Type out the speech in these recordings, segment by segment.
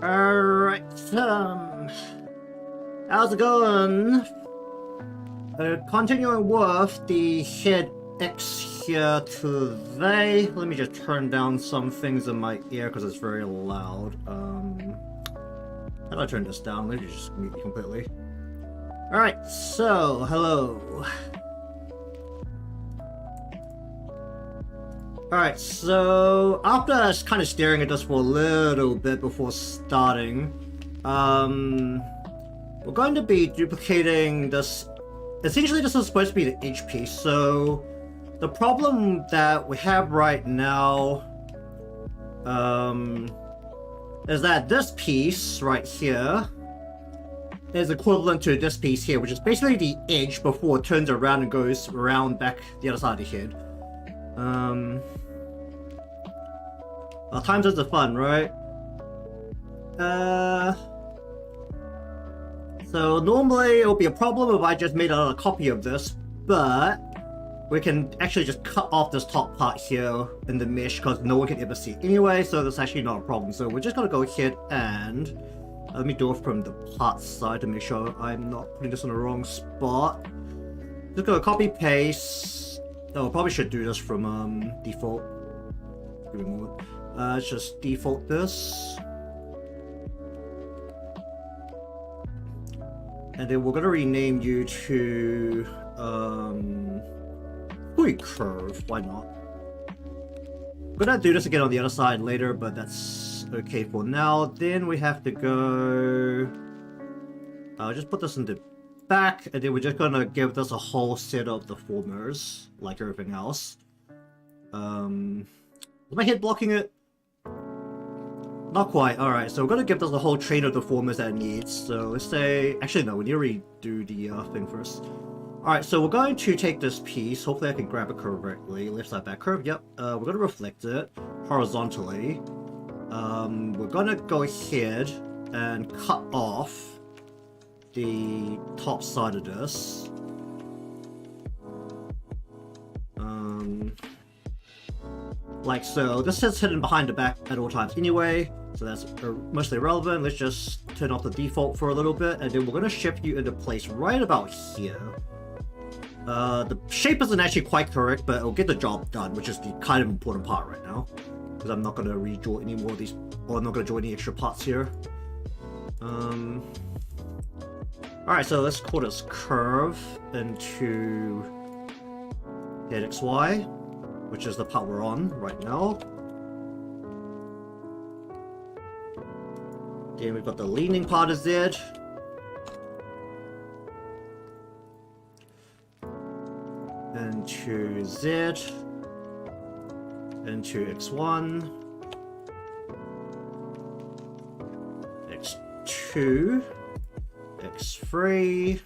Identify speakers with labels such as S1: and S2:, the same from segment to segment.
S1: Alright, how's it going? Continuing with the HeadXY here today. Let me just turn down some things in my ear because it's very loud. How do I turn this down? Let me just mute you completely. Alright, so, hello. Alright, so after kind of staring at this for a little bit before starting, we're going to be duplicating this. Essentially, this is supposed to be the HP, so the problem that we have right now is that this piece right here is equivalent to this piece here, which is basically the edge before it turns around and goes around back the other side of the head. Well, times is the fun, right? So normally it would be a problem if I just made another copy of this, but we can actually just cut off this top part here in the mesh because no one can ever see it anyway, so that's actually not a problem. So we're just gonna go ahead and let me do it from the parts side to make sure I'm not putting this in the wrong spot. Just go copy paste. Oh, probably should do this from default. Give me a moment. Let's just default this. And then we're gonna rename you to curve, why not? We're gonna do this again on the other side later, but that's okay for now. Then we have to go just put this in the back, and then we're just gonna give this a whole set of deformers like everything else. Is my head blocking it? Not quite. Alright, so we're gonna give this a whole train of deformers that it needs. So let's say, actually no, we need to redo the thing first. Alright, so we're going to take this piece. Hopefully I can grab it correctly. Left side back curve, yep. We're gonna reflect it horizontally. We're gonna go ahead and cut off the top side of this. Like so. This is hidden behind the back at all times anyway, so that's mostly irrelevant. Let's just turn off the default for a little bit, and then we're going to shift you into place right about here. The shape isn't actually quite correct, but it'll get the job done, which is the kind of important part right now, because I'm not going to redraw any more of these, or I'm not going to draw any extra parts here. Alright, so let's call this curve into HeadXY, which is the part we're on right now. Then we've got the leaning part of Z. Into Z. Into X1. X2. X3.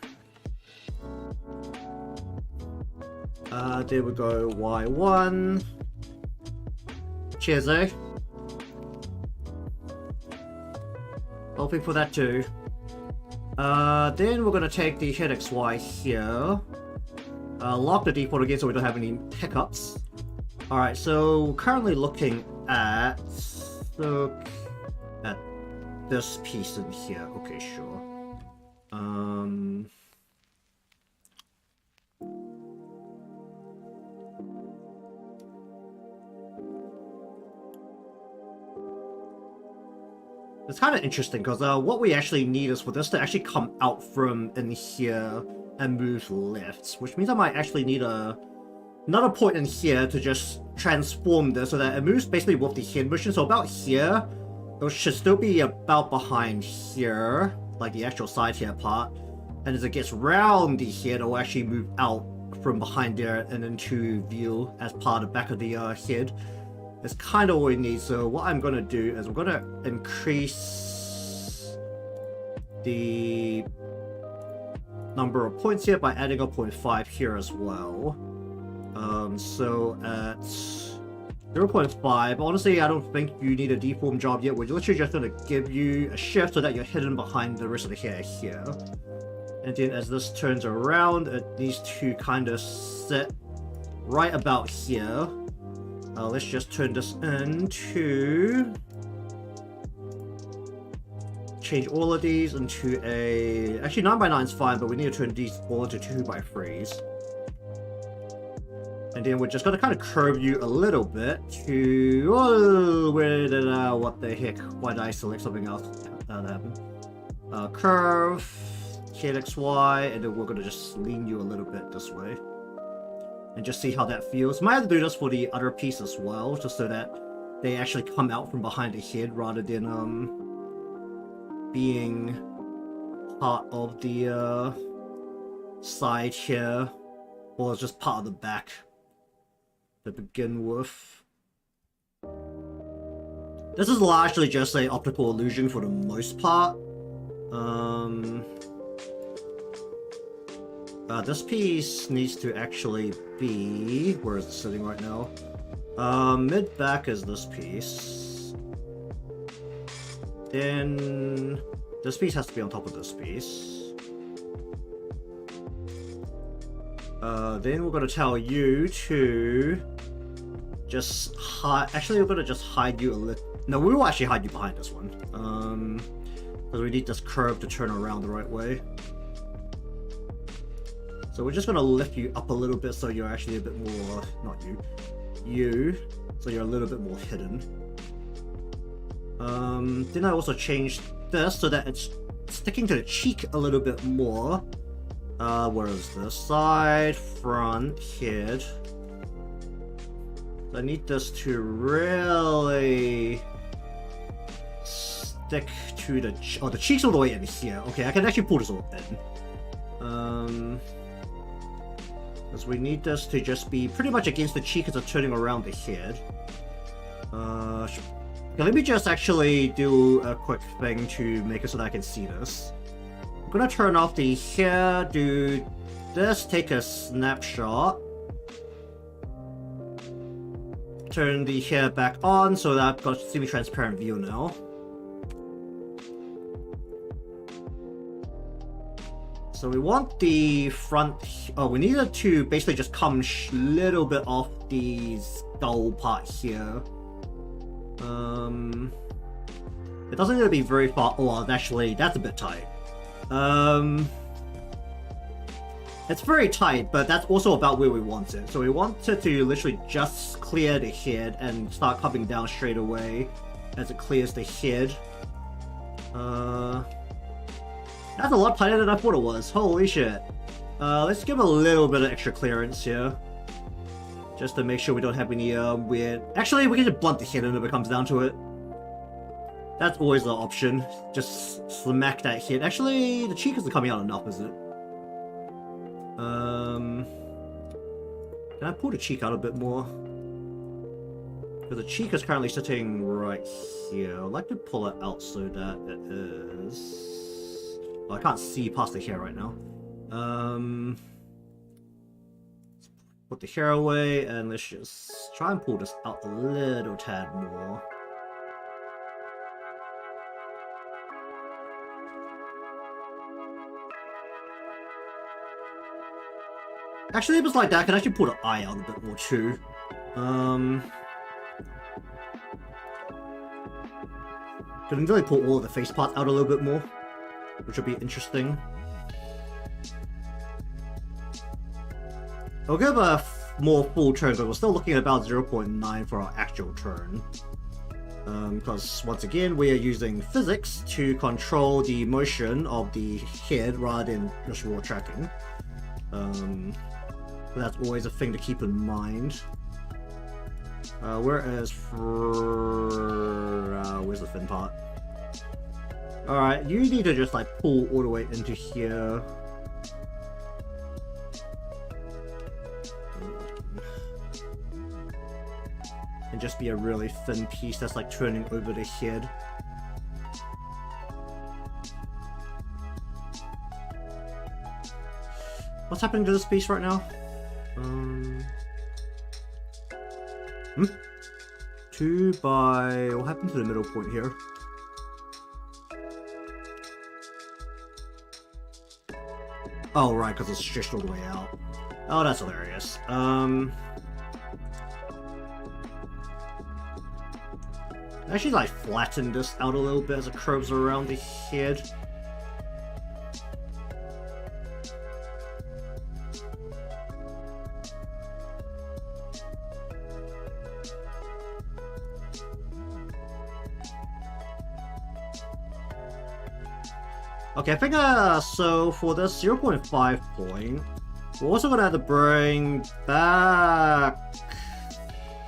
S1: There we go, Y1. Cheers, eh? Hoping for that too. Then we're gonna take the HeadXY here. Lock the default again so we don't have any hiccups. Alright, so currently looking at this piece in here. Okay, sure. It's kind of interesting because what we actually need is for this to actually come out from in here and move left, which means I might actually need another point in here to just transform this so that it moves basically with the head motion. So about here, it should still be about behind here, like the actual side here part. And as it gets round the head, it will actually move out from behind there and into view as part of the back of the head. It's kind of what we need. So what I'm going to do is I'm going to increase the number of points here by adding a 0.5 here as well. So at 0.5, honestly, I don't think you need a deform job yet. We're literally just going to give you a shift so that you're hidden behind the rest of the hair here. And then as this turns around, it needs to kind of sit right about here. Let's just turn this into change all of these into a... Actually, 9x9 is fine, but we need to turn these all into 2x3s. And then we're just going to kind of curve you a little bit to... Oh, where did... what the heck? Why did I select something else? That happened. Curve, HeadXY, and then we're going to just lean you a little bit this way. And just see how that feels. Might have to do this for the other piece as well, just so that they actually come out from behind the head rather than being part of the side here, or just part of the back to begin with. This is largely just an optical illusion for the most part. This piece needs to actually be... Where is it sitting right now? Mid-back is this piece. Then this piece has to be on top of this piece. Then we're going to tell you to just hide... Actually, we're going to just hide you a little... No, we will actually hide you behind this one. Because we need this curve to turn around the right way. So we're just going to lift you up a little bit so you're actually a bit more... Not you. You. So you're a little bit more hidden. Then I also changed this so that it's sticking to the cheek a little bit more. Where is this? Side, front, head. I need this to really stick to the... Oh, the cheek's all the way in here. Okay, I can actually pull this all in. Because we need this to just be pretty much against the cheek as it's turning around the head. Okay, let me just actually do a quick thing to make it so that I can see this. I'm gonna turn off the hair, do this, take a snapshot. Turn the hair back on so that I've got a semi-transparent view now. So we want the front... Oh, we need it to basically just come a little bit off the skull part here. It doesn't need to be very far... Oh, actually, that's a bit tight. It's very tight, but that's also about where we want it. So we want it to literally just clear the head and start coming down straight away as it clears the head. That's a lot tighter than I thought it was. Holy shit. Let's give a little bit of extra clearance here. Just to make sure we don't have any weird... Actually, we can just blunt the head if it comes down to it. That's always the option. Just smack that head. Actually, the cheek isn't coming out enough, is it? Can I pull the cheek out a bit more? Because the cheek is currently sitting right here. I'd like to pull it out so that it is... Well, I can't see past the hair right now. Let's put the hair away and let's just try and pull this out a little tad more. Actually, if it's like that, I can actually pull the eye out a bit more too. Can really pull all of the face parts out a little bit more, which would be interesting. I'll give a more full turn, but we're still looking at about 0.9 for our actual turn. Because, once again, we are using physics to control the motion of the head rather than just raw tracking. That's always a thing to keep in mind. Whereas for... where's the fin part? Alright, you need to just like pull all the way into here. And just be a really thin piece that's like turning over the head. What's happening to this piece right now? 2 by... What happened to the middle point here? Oh, right, because it's stretched all the way out. Oh, that's hilarious. Actually, like, flatten this out a little bit as it curves around the head. Okay, I think, so for this 0.5 point, we're also gonna have to bring back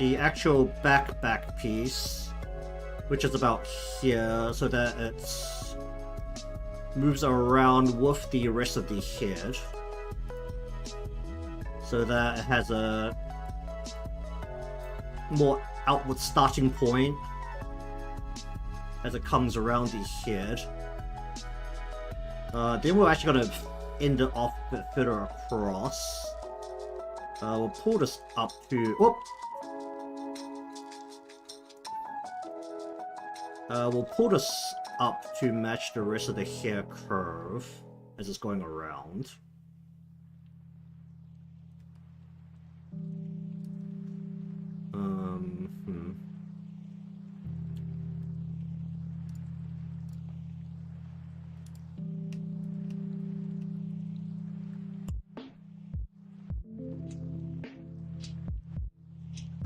S1: the actual back piece, which is about here, so that it moves around with the rest of the head, so that it has a more outward starting point as it comes around the head. Then we're actually gonna end it off a bit further across. We'll pull this up to... Whoop! We'll pull this up to match the rest of the hair curve as it's going around.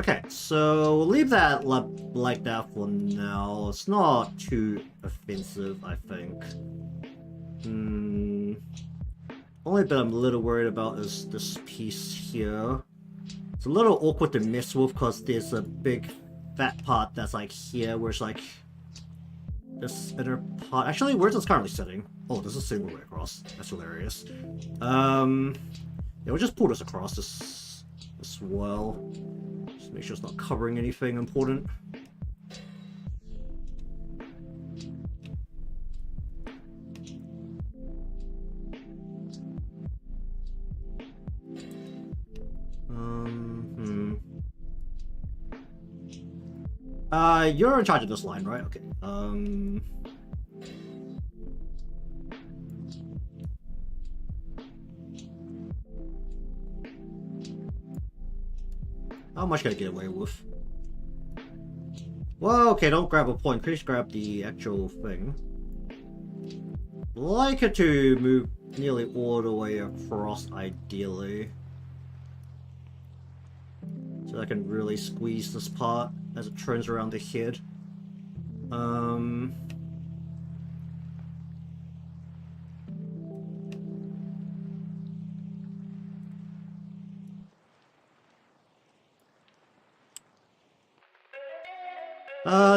S1: Okay, so we'll leave that like that for now. It's not too offensive, I think. Only bit I'm a little worried about is this piece here. It's a little awkward to mess with because there's a big fat part that's like here, where it's like this inner part. Actually, where's this currently sitting? Oh, this is sitting all the way across. That's hilarious. Yeah, we'll just pull this across this as well. Just make sure it's not covering anything important. You're in charge of this line, right? Okay. How much can I get away with? Well, okay, don't grab a point. Please grab the actual thing. Like it to move nearly all the way across, ideally. So I can really squeeze this part as it turns around the head.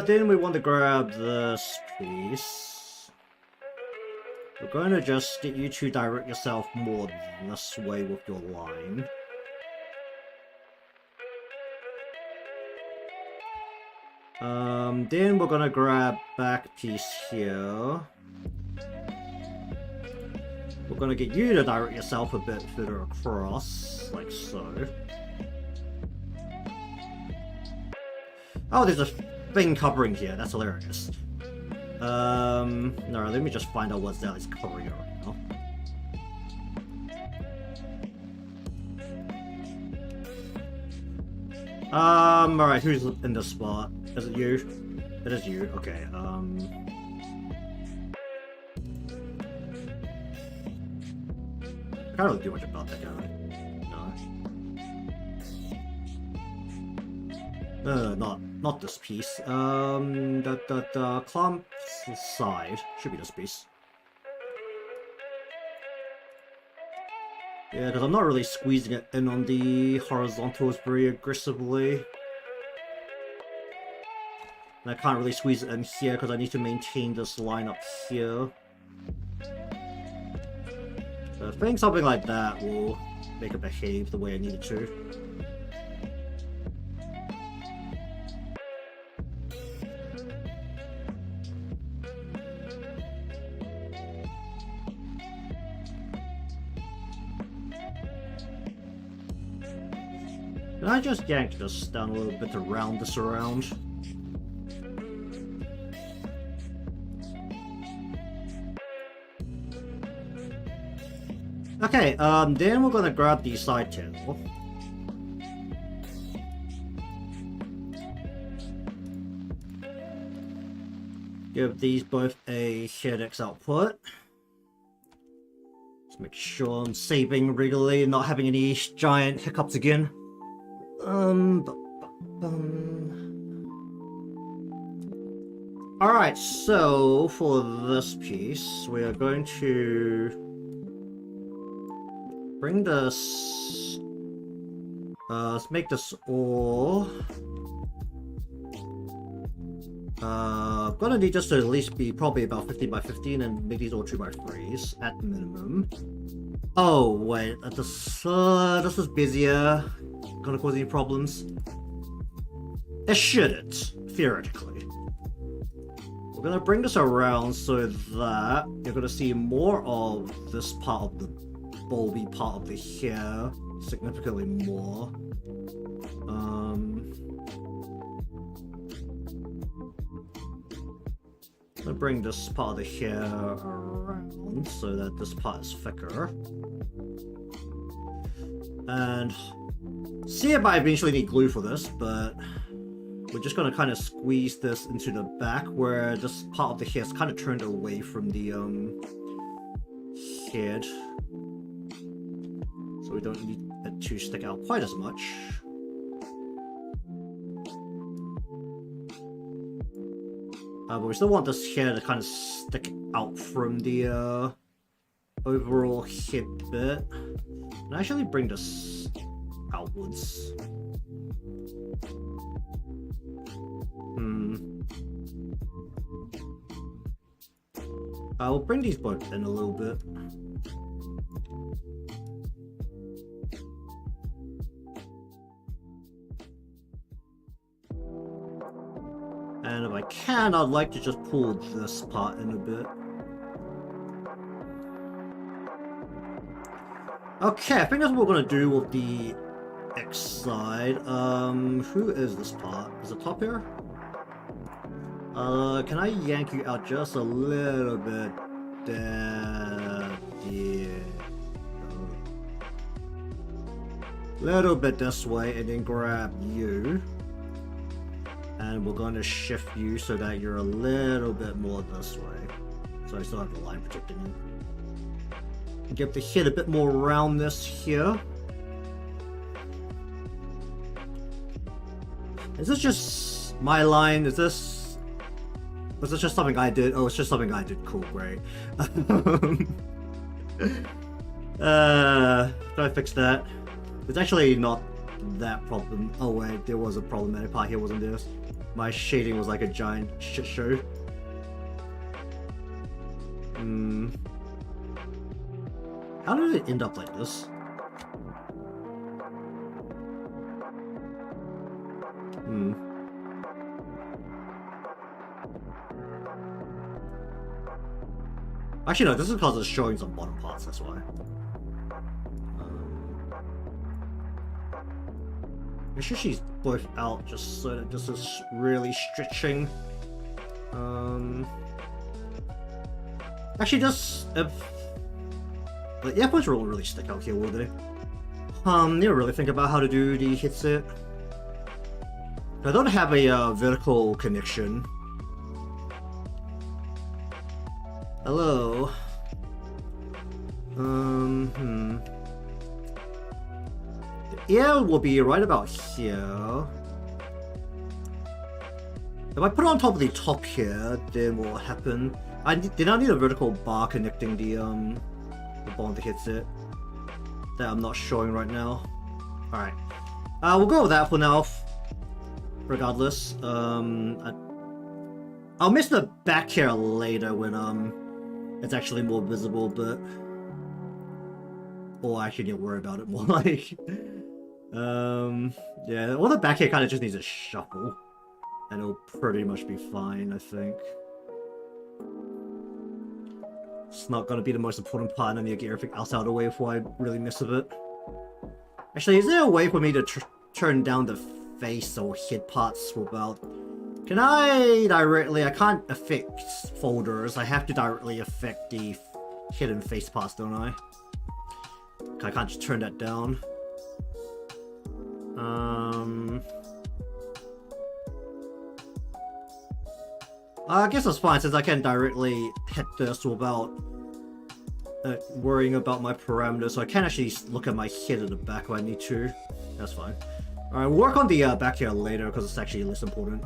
S1: Then we want to grab this piece. We're going to just get you to direct yourself more this way with your line. Then we're gonna grab back piece here. We're gonna get you to direct yourself a bit further across, like so. Oh, there's a thing covering here. That's hilarious. No, let me just find out what's that is covering it right now. Alright, who's in this spot? Is it you? It is you, okay, I can't really do much about that, can I? No. Not this piece. The clump's side should be this piece. Yeah, because I'm not really squeezing it in on the horizontals very aggressively. And I can't really squeeze it in here because I need to maintain this line up here. So I think something like that will make it behave the way I need it to. Can I just yank this down a little bit to round this around? Okay, then we're gonna grab the side tail. Give these both a HeadXY output. Just make sure I'm saving regularly and not having any giant hiccups again. Alright, so for this piece, we are going to bring this. Let's make this all. Gonna need just to at least be probably about 15 by 15 and make these all 2 by 3s at minimum. Oh wait, this is busier. Gonna cause any problems? It shouldn't, theoretically. We're gonna bring this around so that you're gonna see more of this part of the bulby part of the hair, significantly more. I'm gonna bring this part of the hair around so that this part is thicker. And see if I eventually need glue for this, but we're just gonna kind of squeeze this into the back where this part of the hair is kind of turned away from the head. So we don't need it to stick out quite as much. But we still want this hair to kind of stick out from the overall head bit. And actually bring this outwards. I'll bring these both in a little bit. And if I can, I'd like to just pull this part in a bit. Okay, I think that's what we're gonna do with the X side. Who is this part? Is it top here? Can I yank you out just a little bit? There, yeah. Little bit this way, and then grab you. And we're going to shift you so that you're a little bit more this way. So I still have the line protecting you. Give the head a bit more roundness here. Is this just my line? Was this just something I did? Oh, it's just something I did. Cool, great. Can I fix that? It's actually not that problem. Oh wait, there was a problematic part here, wasn't there? My shading was like a giant shit show. How did it end up like this? Actually no, this is because it's showing some bottom parts, that's why. Make sure she's both out just so that this is really stretching. Actually, just if the earphones won't really stick out here, will they? Need to really think about how to do the headset. I don't have a vertical connection. Hello. The ear will be right about here. If I put it on top of the top here, then what will happen? I need a vertical bar connecting the bottom of the headset that I'm not showing right now. Alright. We'll go with that for now. Regardless. I'll miss the back hair later when it's actually more visible, but or I actually need to worry about it more like yeah, all the back hair kind of just needs a shuffle and it'll pretty much be fine, I think. It's not gonna be the most important part, and I need to get everything else out of the way before I really mess with it. Actually, is there a way for me to turn down the face or head parts without... Can I directly... I can't affect folders, I have to directly affect the head and face parts, don't I? I can't just turn that down. I guess that's fine since I can directly hit this without worrying about my parameters, so I can actually look at my head at the back if I need to. That's fine. Alright, we'll work on the back here later because it's actually less important.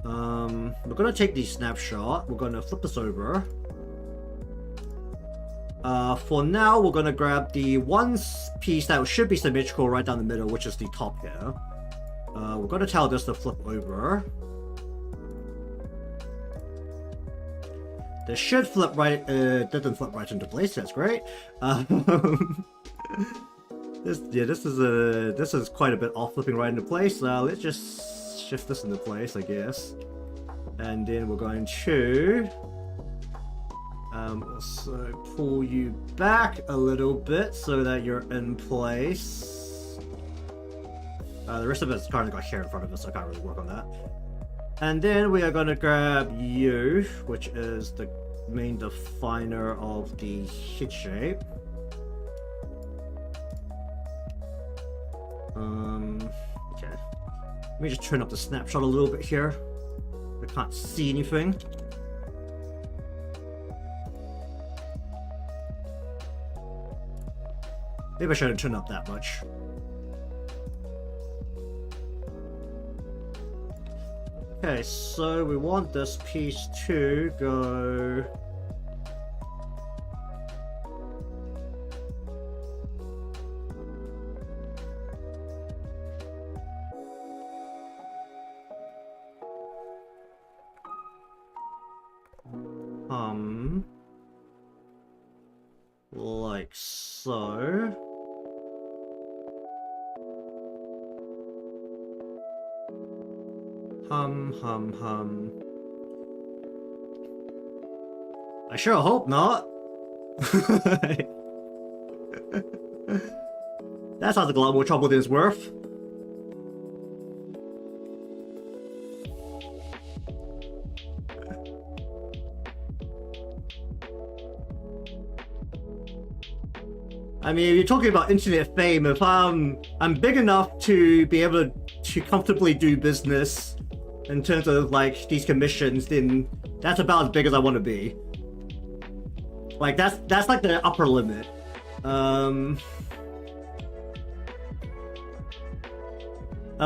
S1: We're gonna take the snapshot, we're gonna flip this over. For now, we're gonna grab the one piece that should be symmetrical right down the middle, which is the top here. We're gonna tell this to flip over. This should flip right, didn't flip right into place, that's great. This is quite a bit off flipping right into place. Let's just shift this into place, I guess. And then we're going to also pull you back a little bit so that you're in place. The rest of it's currently got hair in front of us, so I can't really work on that. And then we are going to grab you, which is the main definer of the head shape. Okay. Let me just turn up the snapshot a little bit here. I can't see anything. Maybe I shouldn't turn up that much. Okay, so we want this piece to go... like so. I sure hope not. That sounds like a lot more trouble than it's worth. I mean, if you're talking about internet fame, if I'm big enough to be able to comfortably do business in terms of like these commissions, then that's about as big as I want to be. Like that's like the upper limit. A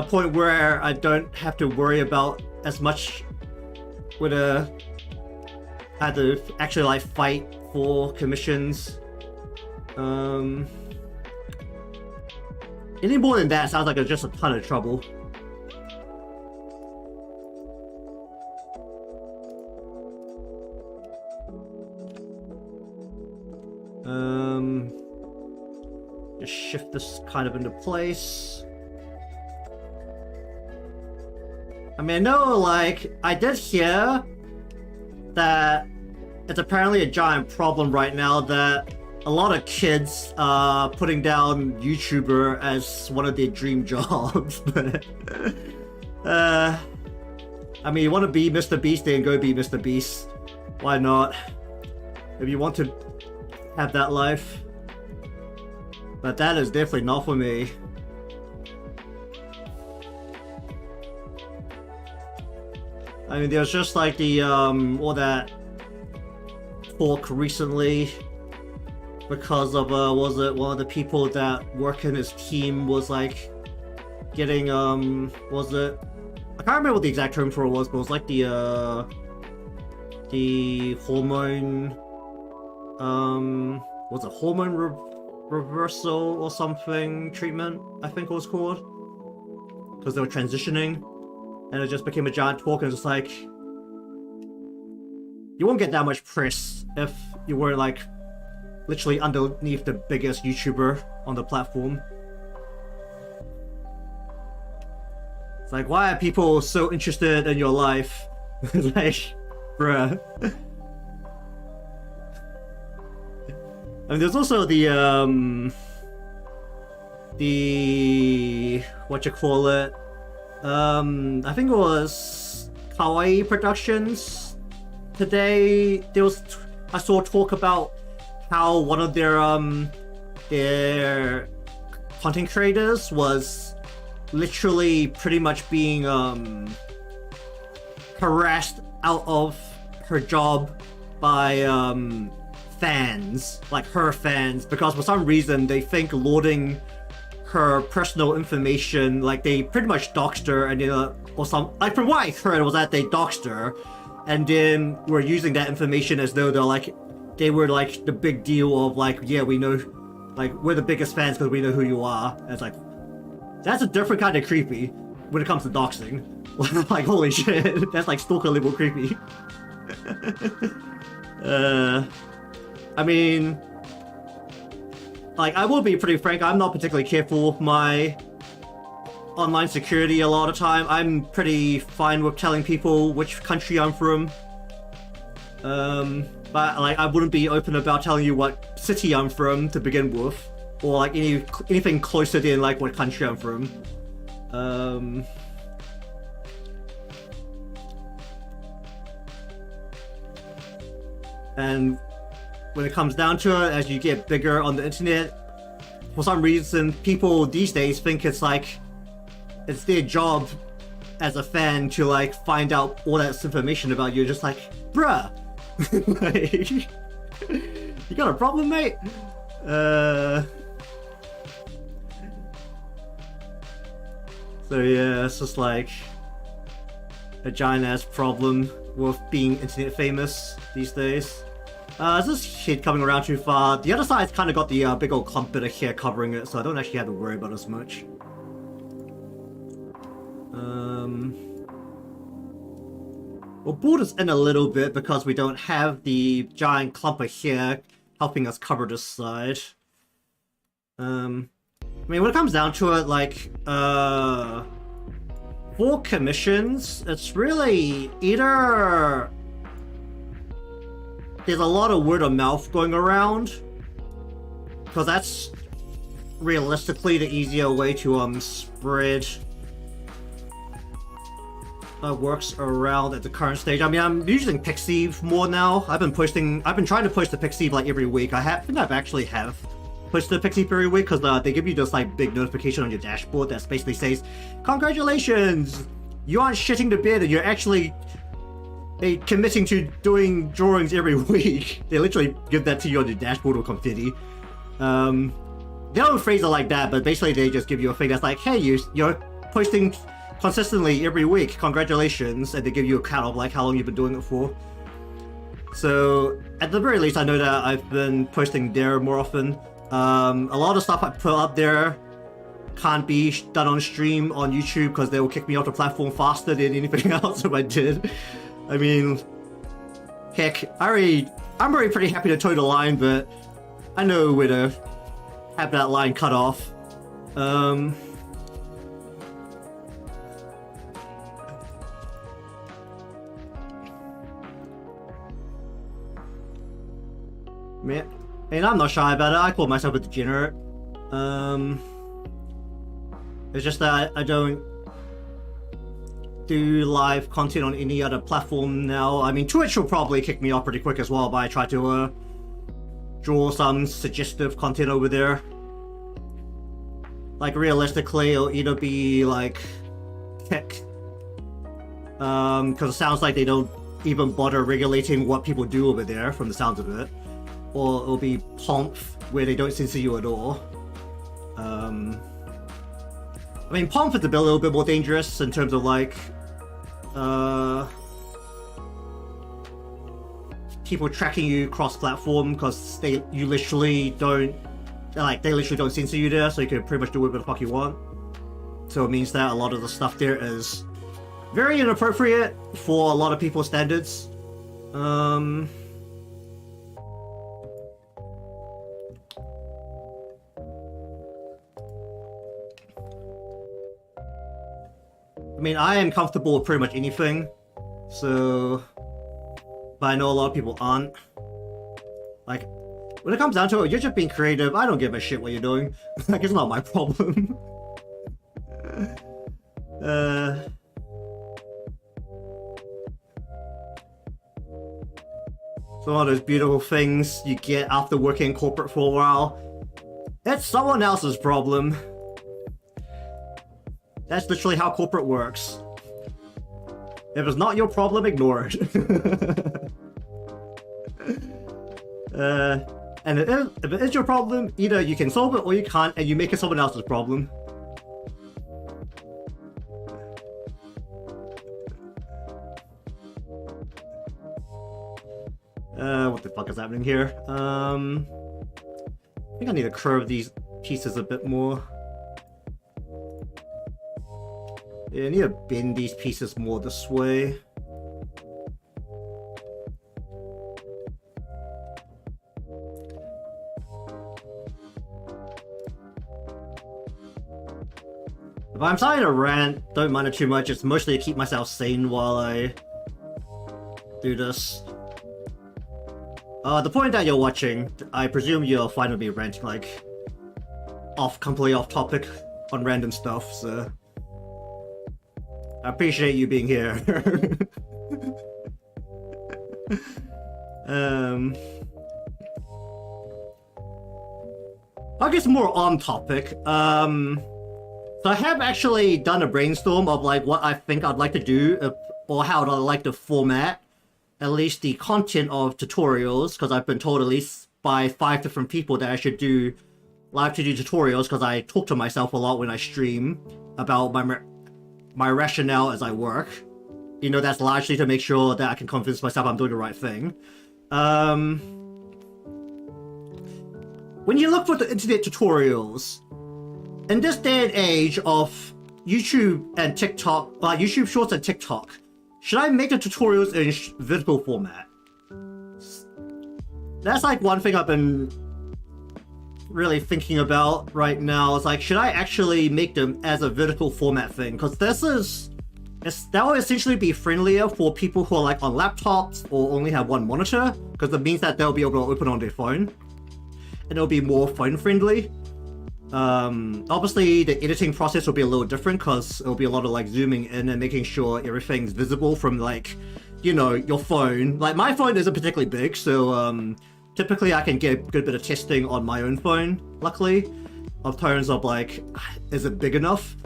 S1: point where I don't have to worry about as much with had to actually like fight for commissions. Any more than that sounds like it's just a ton of trouble. Just shift this kind of into place. I mean, I know, like, I did hear that it's apparently a giant problem right now that a lot of kids are putting down YouTuber as one of their dream jobs, but I mean, you want to be Mr. Beast, then go be Mr. Beast. Why not? If you want to have that life. But that is definitely not for me. I mean, there's just like the all that talk recently because of was it one of the people that work in his team was like getting was it, I can't remember what the exact term for it was, but it was like the hormone was it hormone reversal or something treatment, I think it was called, because they were transitioning and it just became a giant talk, and it's like you won't get that much press if you were like literally underneath the biggest YouTuber on the platform. It's like, why are people so interested in your life? Like, bruh. I mean, there's also the what you call it? I think it was Kawaii Productions. Today, I saw talk about how one of their content creators was literally pretty much being harassed out of her job by fans, like her fans, because for some reason they think lording her personal information, like they pretty much doxed her, and or some, like from what I heard was that they doxed her, and then were using that information as though they were like the big deal of like, yeah, we know, like we're the biggest fans because we know who you are. And it's like, that's a different kind of creepy when it comes to doxing. Like holy shit, that's like stalker level creepy. I mean, like, I will be pretty frank, I'm not particularly careful with my online security a lot of time. I'm pretty fine with telling people which country I'm from. But like, I wouldn't be open about telling you what city I'm from to begin with, or like anything closer than like what country I'm from. And when it comes down to it, as you get bigger on the internet, for some reason, people these days think it's like, it's their job as a fan to like find out all that information about you. Just like, bruh, like, you got a problem, mate? So yeah, it's just like a giant ass problem with being internet famous these days. Is this head coming around too far? The other side's kind of got the big old clump bit of hair covering it, so I don't actually have to worry about it as much. We'll pull this in a little bit because we don't have the giant clump of hair helping us cover this side. I mean, when it comes down to it, like, for commissions, it's really either there's a lot of word of mouth going around, because that's realistically the easier way to spread works around at the current stage. I mean, I'm using Pixiv more now. I've been trying to push the Pixiv like every week. I think I've actually pushed the Pixiv every week, because they give you this like big notification on your dashboard that basically says, congratulations, you aren't shitting the bed and you're actually committing to doing drawings every week. They literally give that to you on your dashboard or confetti. They don't phrase it like that, but basically they just give you a thing that's like, hey, you're posting consistently every week, congratulations, and they give you a count of like how long you've been doing it for. So at the very least, I know that I've been posting there more often. A lot of stuff I put up there can't be done on stream on YouTube because they will kick me off the platform faster than anything else if I did. I mean, heck, I'm already pretty happy to toe the line, but I know where to have that line cut off. Man, and I'm not shy about it. I call myself a degenerate. It's just that I don't do live content on any other platform now. I mean, Twitch will probably kick me off pretty quick as well, but I try to draw some suggestive content over there. Like realistically, it'll either be like tech, because it sounds like they don't even bother regulating what people do over there from the sounds of it. Or it'll be Pomp, where they don't censor you at all. I mean, Pomp is a little bit more dangerous in terms of like, people tracking you cross-platform, because they literally don't censor you there, so you can pretty much do whatever the fuck you want. So it means that a lot of the stuff there is very inappropriate for a lot of people's standards. I mean, I am comfortable with pretty much anything, so, but I know a lot of people aren't. Like, when it comes down to it, you're just being creative. I don't give a shit what you're doing. Like, it's not my problem. It's one of those beautiful things you get after working in corporate for a while. It's someone else's problem. That's literally how corporate works. If it's not your problem, ignore it. And if it is your problem, either you can solve it or you can't, and you make it someone else's problem. What the fuck is happening here? I think I need to curve these pieces a bit more. Yeah, I need to bend these pieces more this way. If I'm starting to rant, don't mind it too much. It's mostly to keep myself sane while I do this. The point that you're watching, I presume you're fine with me ranting, like, completely off topic on random stuff, so I appreciate you being here. I guess more on topic. So I have actually done a brainstorm of like what I think I'd like to do, or how I'd like to format at least the content of tutorials, because I've been told at least by 5 different people that I should do Live2D tutorials, because I talk to myself a lot when I stream about my rationale as I work. You know, that's largely to make sure that I can convince myself I'm doing the right thing. When you look for the internet tutorials, in this day and age of YouTube and TikTok, YouTube Shorts and TikTok, should I make the tutorials in vertical format? That's like one thing I've been really thinking about right now. It's like, should I actually make them as a vertical format thing? Because that will essentially be friendlier for people who are like on laptops or only have one monitor, because it means that they'll be able to open on their phone, and it'll be more phone friendly. Obviously the editing process will be a little different, because it'll be a lot of like zooming in and making sure everything's visible from, like, you know, your phone. Like, my phone isn't particularly big, so typically I can get a good bit of testing on my own phone, luckily, of terms of like, is it big enough?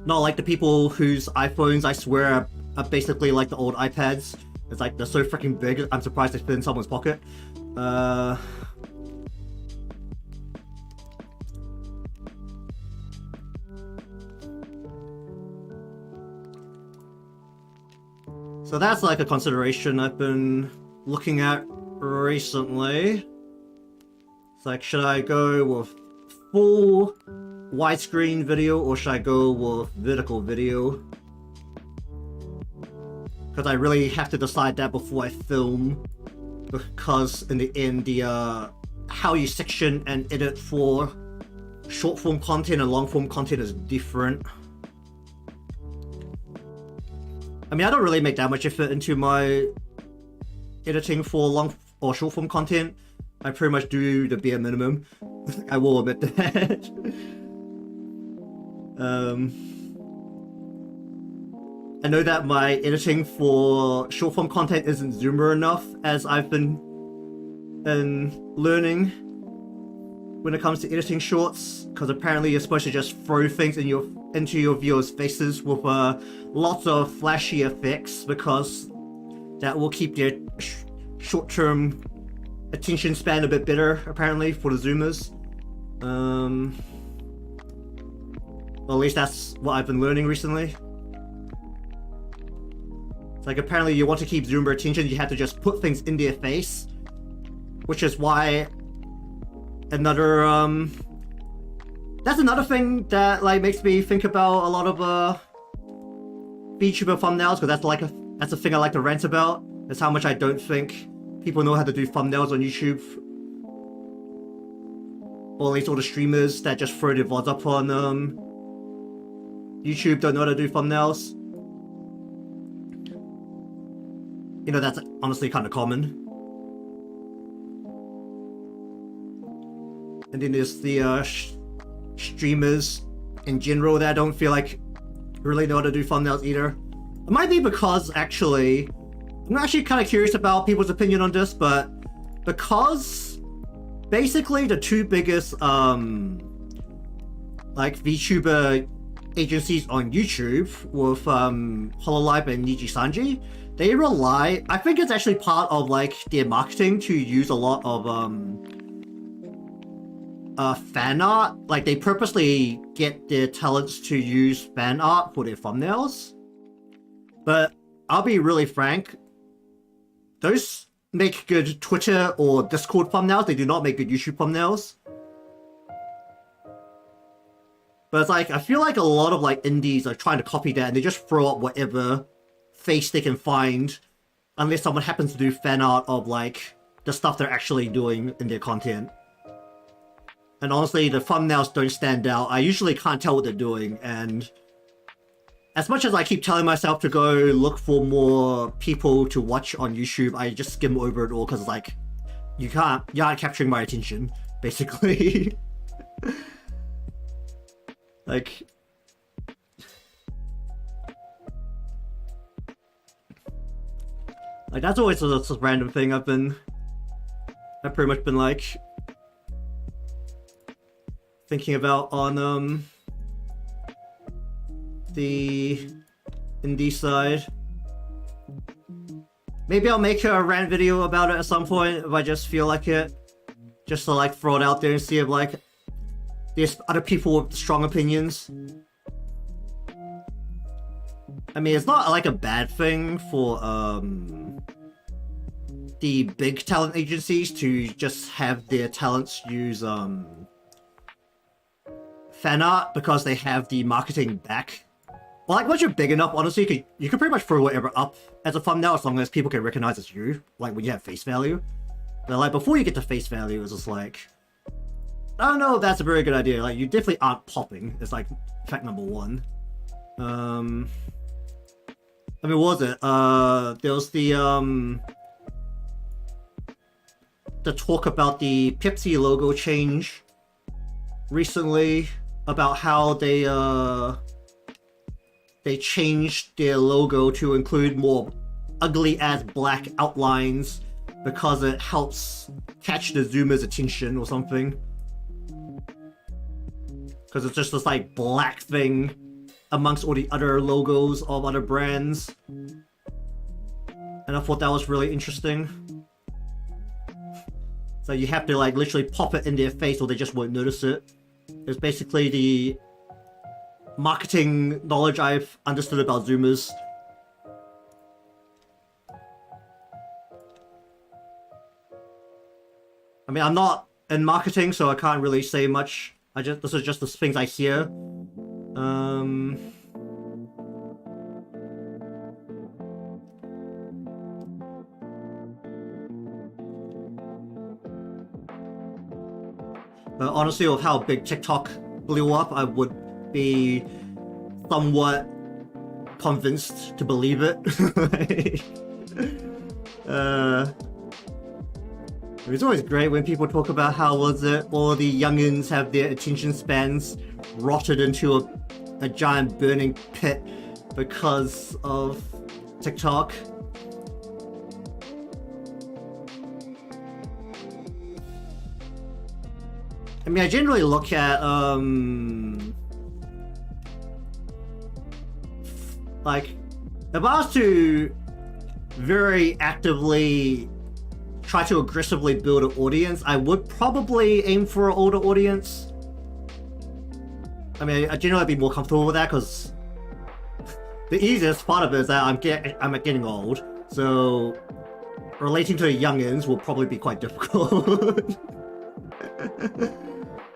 S1: Not like the people whose iPhones, I swear, are basically like the old iPads. It's like, they're so freaking big, I'm surprised they fit in someone's pocket. So that's like a consideration I've been looking at recently. It's like, should I go with full widescreen video or should I go with vertical video? Because I really have to decide that before I film, because in the end, the how you section and edit for short form content and long form content is different. I mean, I don't really make that much effort into my editing for long or short form content. I pretty much do the bare minimum. I will admit that. I know that my editing for short form content isn't zoomer enough, as I've been learning when it comes to editing shorts, because apparently you're supposed to just throw things into your viewers' faces with lots of flashy effects, because that will keep their short-term attention span a bit better, apparently, for the zoomers. Well, at least that's what I've been learning recently. It's like, apparently you want to keep zoomer attention, you have to just put things in their face, which is why that's another thing that like makes me think about a lot of VTuber thumbnails, because that's a thing I like to rant about. Is how much I don't think people know how to do thumbnails on YouTube, or at least all the streamers that just throw their VODs up on YouTube don't know how to do thumbnails. You know, that's honestly kind of common. And then there's the streamers in general that I don't feel like really know how to do thumbnails either. It might be because, actually, I'm actually kind of curious about people's opinion on this, but because basically the two biggest like VTuber agencies on YouTube with Hololive and Niji Sanji, they rely, I think it's actually part of like their marketing to use a lot of fan art. Like they purposely get their talents to use fan art for their thumbnails. But I'll be really frank, those make good Twitter or Discord thumbnails, they do not make good YouTube thumbnails. But it's like, I feel like a lot of like indies are trying to copy that and they just throw up whatever face they can find, unless someone happens to do fan art of like the stuff they're actually doing in their content. And honestly, the thumbnails don't stand out. I usually can't tell what they're doing, and as much as I keep telling myself to go look for more people to watch on YouTube, I just skim over it all because it's like, you aren't capturing my attention, basically. Like, that's always a random thing I've pretty much been like thinking about on the indie side. Maybe I'll make a rant video about it at some point if I just feel like it, just to like throw it out there and see if like there's other people with strong opinions. I mean, it's not like a bad thing for the big talent agencies to just have their talents use fan art because they have the marketing back. Well, like once you're big enough, honestly, you can pretty much throw whatever up as a thumbnail as long as people can recognize it's you, like when you have face value. But like before you get to face value, it's just like, I don't know if that's a very good idea. Like you definitely aren't popping. It's like fact number one. I mean, what was it? There was the talk about the Pepsi logo change recently, about how they changed their logo to include more ugly ass black outlines because it helps catch the zoomer's attention or something. Because it's just this like black thing amongst all the other logos of other brands. And I thought that was really interesting. So you have to like literally pop it in their face or they just won't notice it. It's basically the marketing knowledge I've understood about zoomers. I mean, I'm not in marketing, so I can't really say much. This is just the things I hear. But honestly, with how big TikTok blew up, I would be somewhat convinced to believe it. It's always great when people talk about how all the youngins have their attention spans rotted into a giant burning pit because of TikTok. I mean, I generally look at, like, if I was to very actively try to aggressively build an audience, I would probably aim for an older audience. I mean, I generally be more comfortable with that because the easiest part of it is that I'm getting old, so relating to the youngins will probably be quite difficult.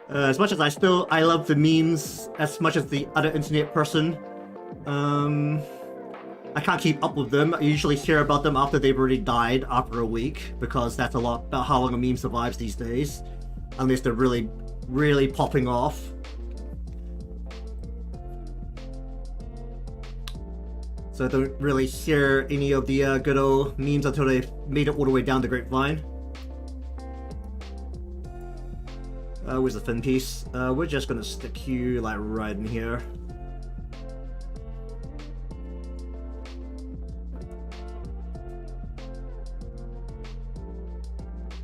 S1: As much as I love the memes as much as the other internet person, I can't keep up with them. I usually hear about them after they've already died after a week, because that's a lot about how long a meme survives these days, unless they're really, really popping off. So I don't really hear any of the good old memes until they've made it all the way down the grapevine. Where's the thin piece? We're just gonna stick you like right in here.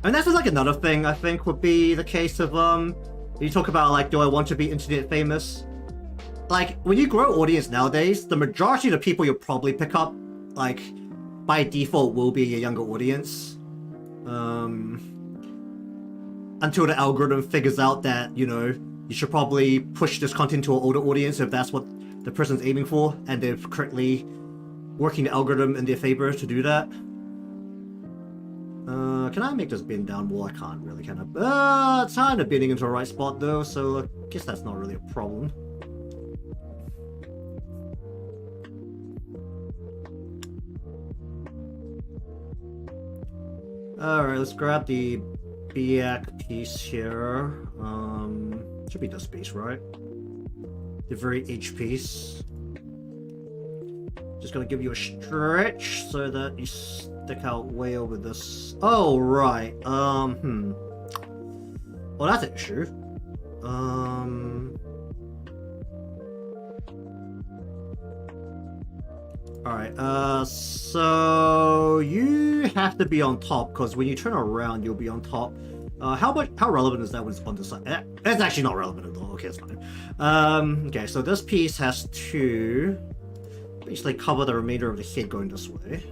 S1: And that's just like another thing I think would be the case of you talk about like, do I want to be internet famous? Like when you grow audience nowadays, the majority of the people you'll probably pick up like by default will be a younger audience. Until the algorithm figures out that, you know, you should probably push this content to an older audience if that's what the person's aiming for, and they're correctly working the algorithm in their favor to do that. Can I make this bin down more? I can't really, can I? It's kind of binning into the right spot though, so I guess that's not really a problem. Alright, let's grab the back piece here. Should be this piece, right? The very edge piece. Just gonna give you a stretch so that you stick out way over this. Oh, right. Well, that's an issue. Alright, so you have to be on top, because when you turn around, you'll be on top. How relevant is that when it's on the side? It's actually not relevant at all. Okay, it's fine. Okay, so this piece has to basically cover the remainder of the head going this way.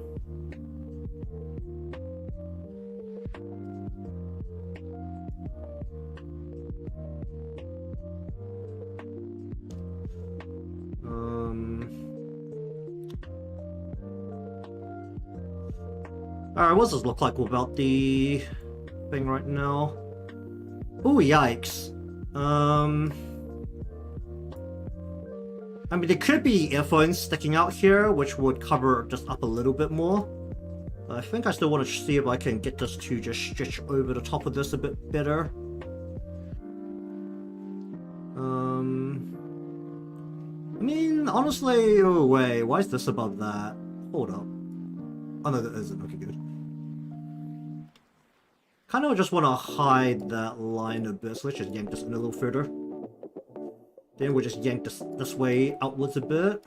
S1: Alright, what does this look like without the thing right now? Oh, yikes. I mean, there could be earphones sticking out here, which would cover just up a little bit more. I think I still want to see if I can get this to just stretch over the top of this a bit better. I mean, honestly, oh wait, why is this above that? Hold up. Oh no, that isn't. Okay, good. Kind of just want to hide that line a bit, so let's just yank this in a little further. Then we'll just yank this way outwards a bit.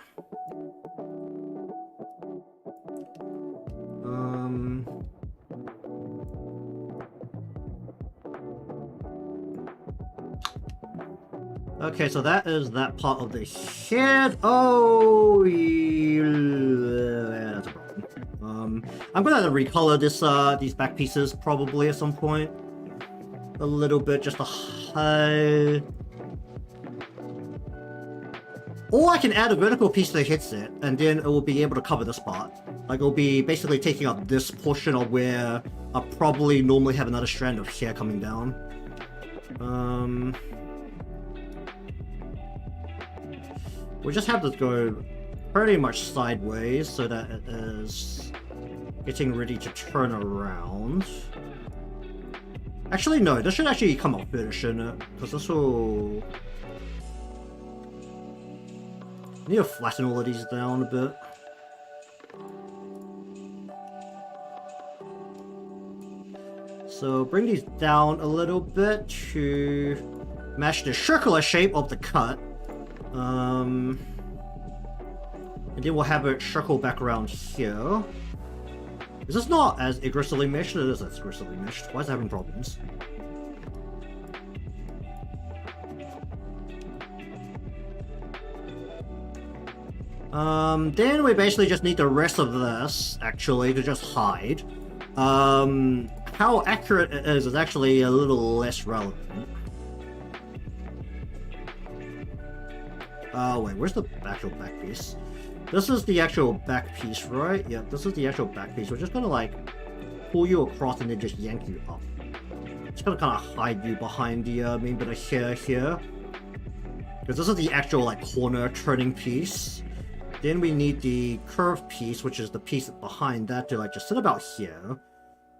S1: Okay, so that is that part of the head. Oh, yeah, that's a problem. I'm gonna recolor this these back pieces probably at some point, a little bit, just to hide. Or I can add a vertical piece to the headset, and then it will be able to cover this part. Like, it'll be basically taking up this portion of where I'll probably normally have another strand of hair coming down. We'll just have this go pretty much sideways so that it is getting ready to turn around. Actually, no, this should actually come up better, shouldn't it? Because this will... I need to flatten all of these down a bit. So bring these down a little bit to match the circular shape of the cut. And then we'll have it circle back around here. Is this not as aggressively meshed? It is as aggressively meshed. Why is it having problems? Then we basically just need the rest of this, actually, to just hide. How accurate it is actually a little less relevant. Wait, where's the actual back piece? This is the actual back piece, right? Yeah, this is the actual back piece. We're just gonna, like, pull you across and then just yank you up. Just gonna kind of hide you behind the main bit of hair here. Because this is the actual, like, corner turning piece. Then we need the curved piece, which is the piece behind that, to, like, just sit about here.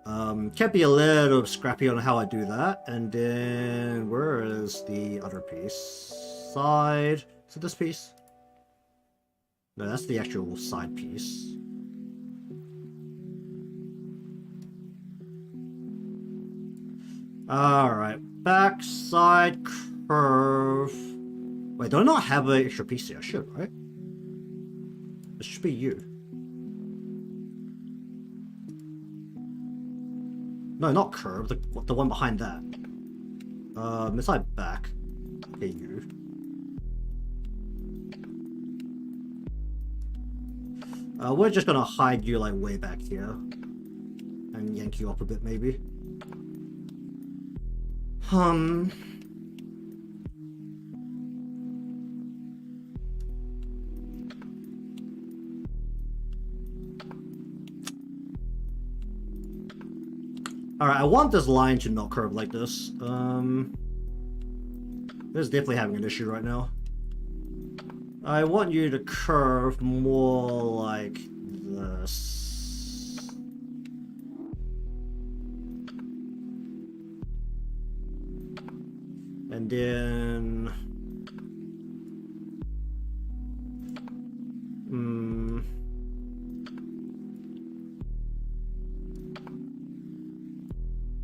S1: Can't be a little scrappy on how I do that. And then, where is the other piece? Side. Is it this piece? No, that's the actual side piece. Alright, back, side, curve. Wait, do I not have an extra piece here? I should, right? It should be you. No, not curve, the one behind that. Inside back. Okay, you. We're just gonna hide you like way back here. And yank you up a bit maybe. Alright, I want this line to not curve like this. This is definitely having an issue right now. I want you to curve more like this. And then...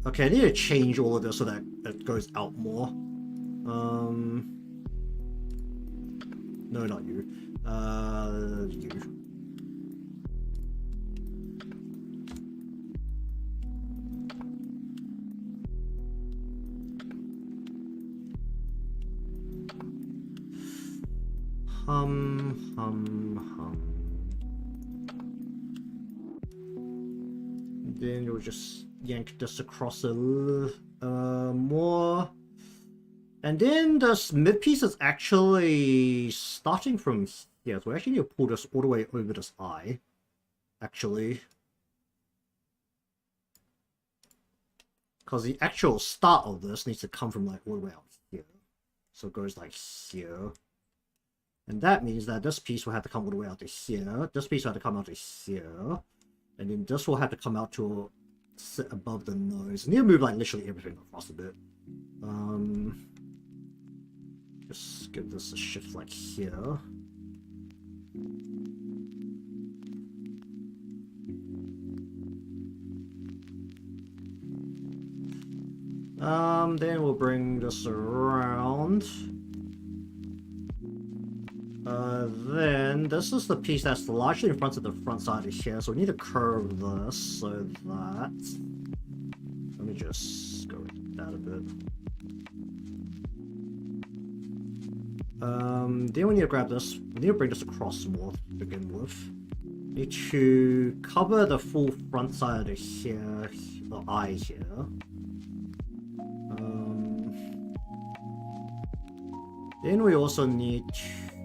S1: Okay, I need to change all of this so that it goes out more. No, not you. You. Then you'll just yank this across a little more. And then this mid piece is actually starting from here. So we actually need to pull this all the way over this eye. Actually. Because the actual start of this needs to come from like all the way out here. So it goes like here. And that means that this piece will have to come all the way out to here. This piece will have to come out to here. And then this will have to come out to sit above the nose. I need to move like literally everything across a bit. Just give this a shift like here. Then we'll bring this around. Then this is the piece that's largely in front of the front side of here, so we need to curve this so that... Let me just go with that a bit. Then we need to grab this. We need to bring this across more to begin with. We need to cover the full front side of here, the eye here. Then we also need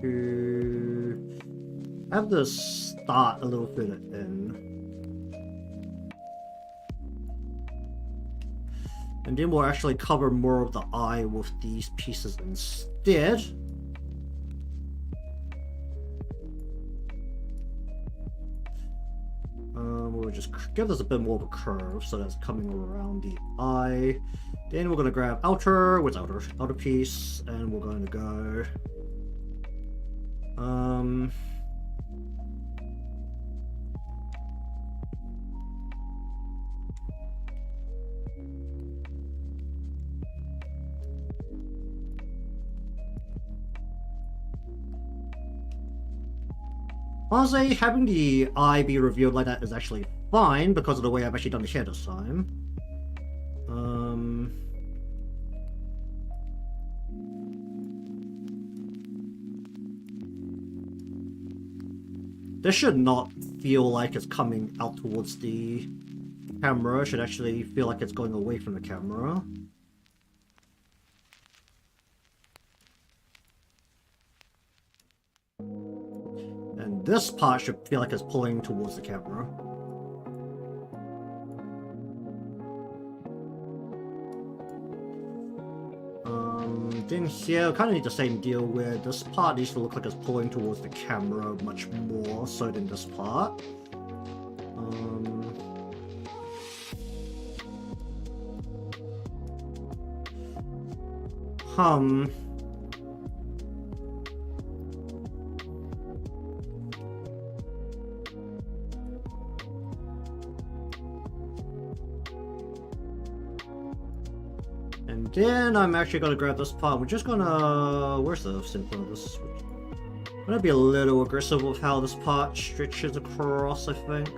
S1: to have this start a little further in. And then we'll actually cover more of the eye with these pieces instead. We'll just give this a bit more of a curve so that's coming around the eye. Then we're going to grab outer piece, and we're going to go honestly, having the eye be revealed like that is actually fine because of the way I've actually done the hair this time. This should not feel like it's coming out towards the camera. It should actually feel like it's going away from the camera. And this part should feel like it's pulling towards the camera. Then here, kind of need the same deal where this part needs to look like it's pulling towards the camera much more so than this part. And then I'm actually gonna grab this part. We're just gonna... Where's the simple of this? I'm gonna be a little aggressive with how this part stretches across, I think.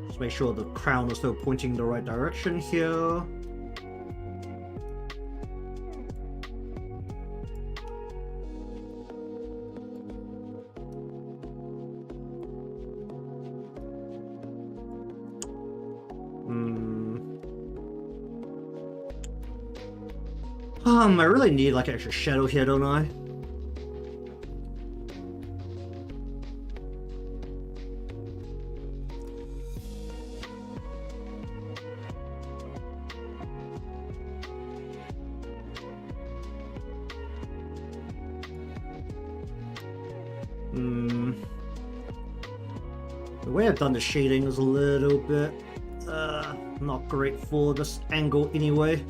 S1: Just make sure the crown is still pointing the right direction here. I really need like extra shadow here, don't I? The way I've done the shading is a little bit not great for this angle anyway.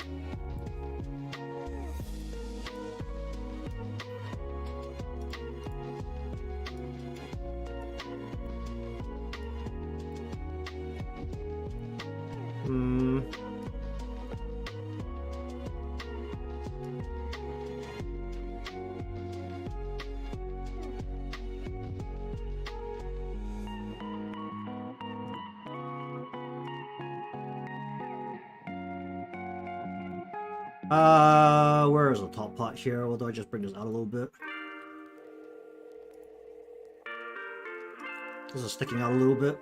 S1: Where is the top part here? Or do I just bring this out a little bit? This is sticking out a little bit.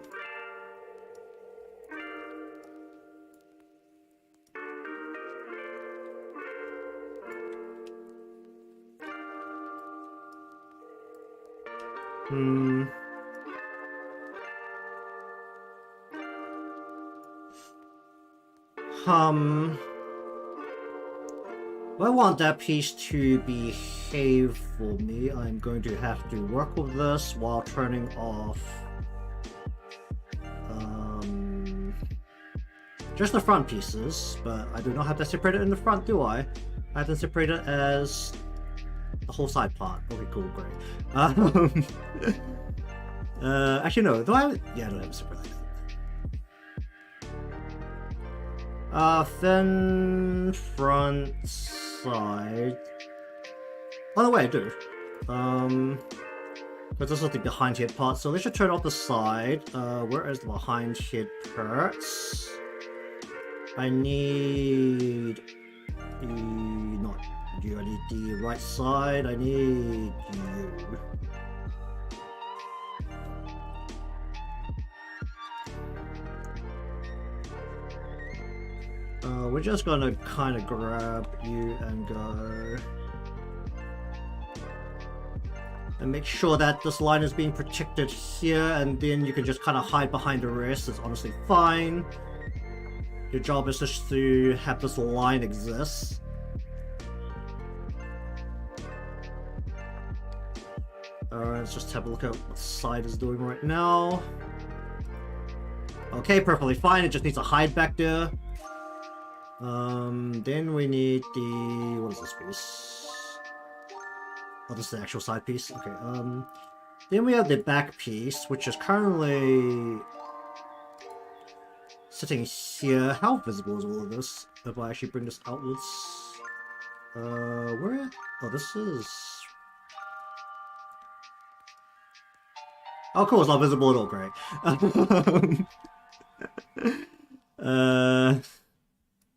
S1: If I want that piece to behave for me, I'm going to have to work with this while turning off just the front pieces, but I do not have to separate it in the front, do I? I have to separate it as the whole side part. Okay, cool, great. Actually no, do I have it? Yeah, I don't have to separate that. Then front side. Oh no, wait, I do. But this is the behind head part, so let's just turn off the side. Where is the behind head parts? I need not you, I need the right side, I need you. We're just gonna kind of grab you and go. And make sure that this line is being protected here, and then you can just kind of hide behind the rest. It's honestly fine. Your job is just to have this line exist. Alright, let's just have a look at what the side is doing right now. Okay, perfectly fine. It just needs to hide back there. Then we need the... what is this piece? Oh, this is the actual side piece. Okay, then we have the back piece, which is currently sitting here. How visible is all of this? If I actually bring this outwards. Where? Oh, this is... oh, cool, it's not visible at all, great.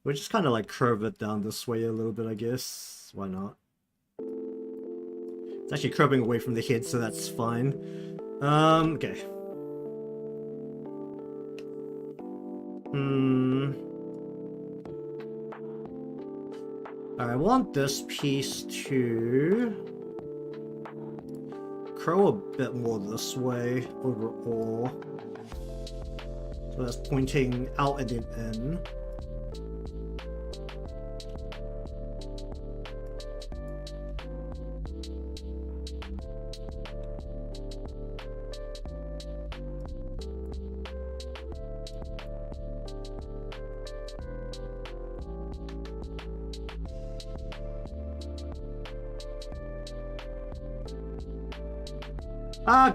S1: We'll just kind of like curve it down this way a little bit, I guess. Why not? It's actually curving away from the head, so that's fine. Okay. I want this piece to curl a bit more this way overall. So that's pointing out and then in.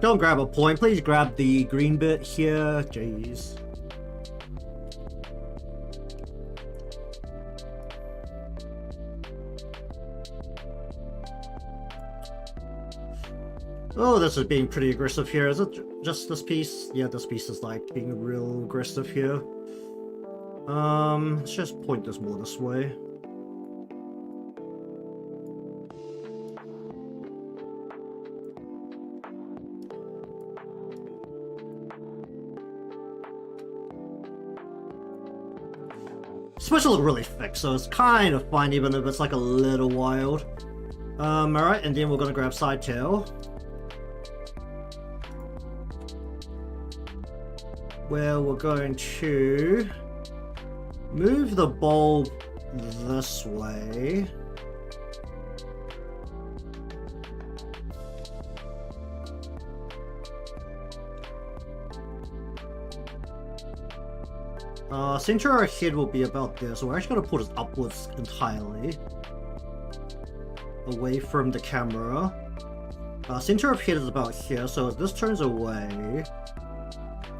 S1: Don't grab a point. Please grab the green bit here. Jeez. Oh, this is being pretty aggressive here. Is it just this piece? Yeah, this piece is like being real aggressive here. Let's just point this more this way. supposed to look really thick, so it's kind of fine even if it's like a little wild. Alright, and then we're gonna grab side tail, where we're going to move the bulb this way. Center of our head will be about there, so we're actually going to put it upwards entirely, away from the camera. Center of head is about here, so as this turns away,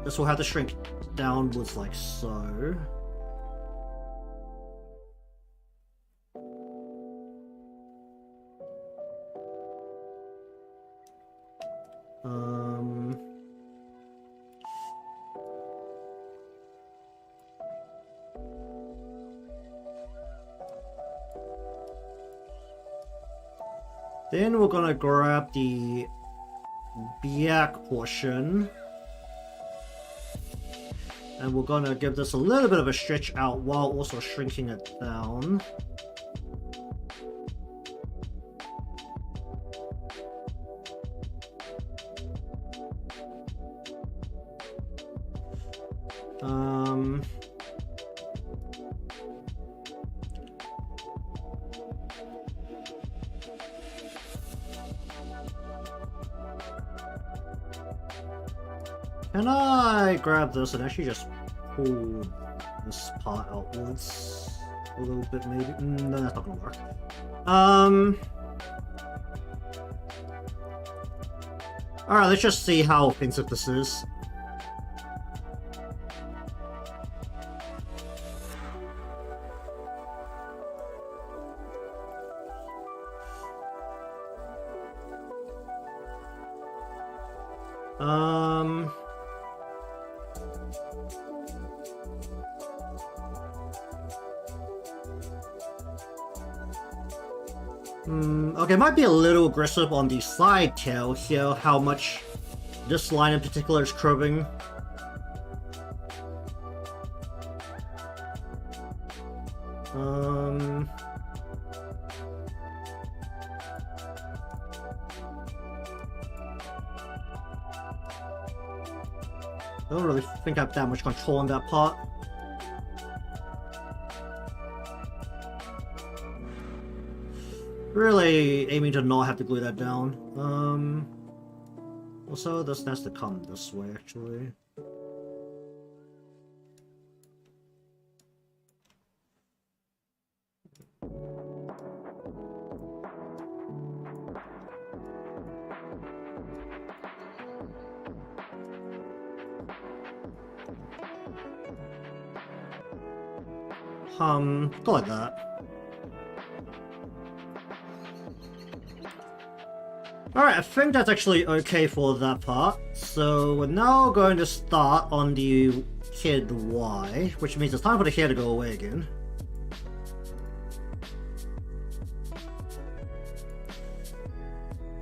S1: this will have to shrink downwards like so. Then we're gonna grab the back portion, and we're gonna give this a little bit of a stretch out while also shrinking it down. Can I grab this and actually just pull this part outwards a little bit maybe? No, that's not gonna work. Alright, let's just see how offensive this is. Okay, might be a little aggressive on the side tail here, how much this line in particular is curving. I don't really think I have that much control on that part. Really aiming to not have to glue that down. Also, this has to come this way, actually. Go like that. Alright, I think that's actually okay for that part. So we're now going to start on the HeadXY, which means it's time for the hair to go away again.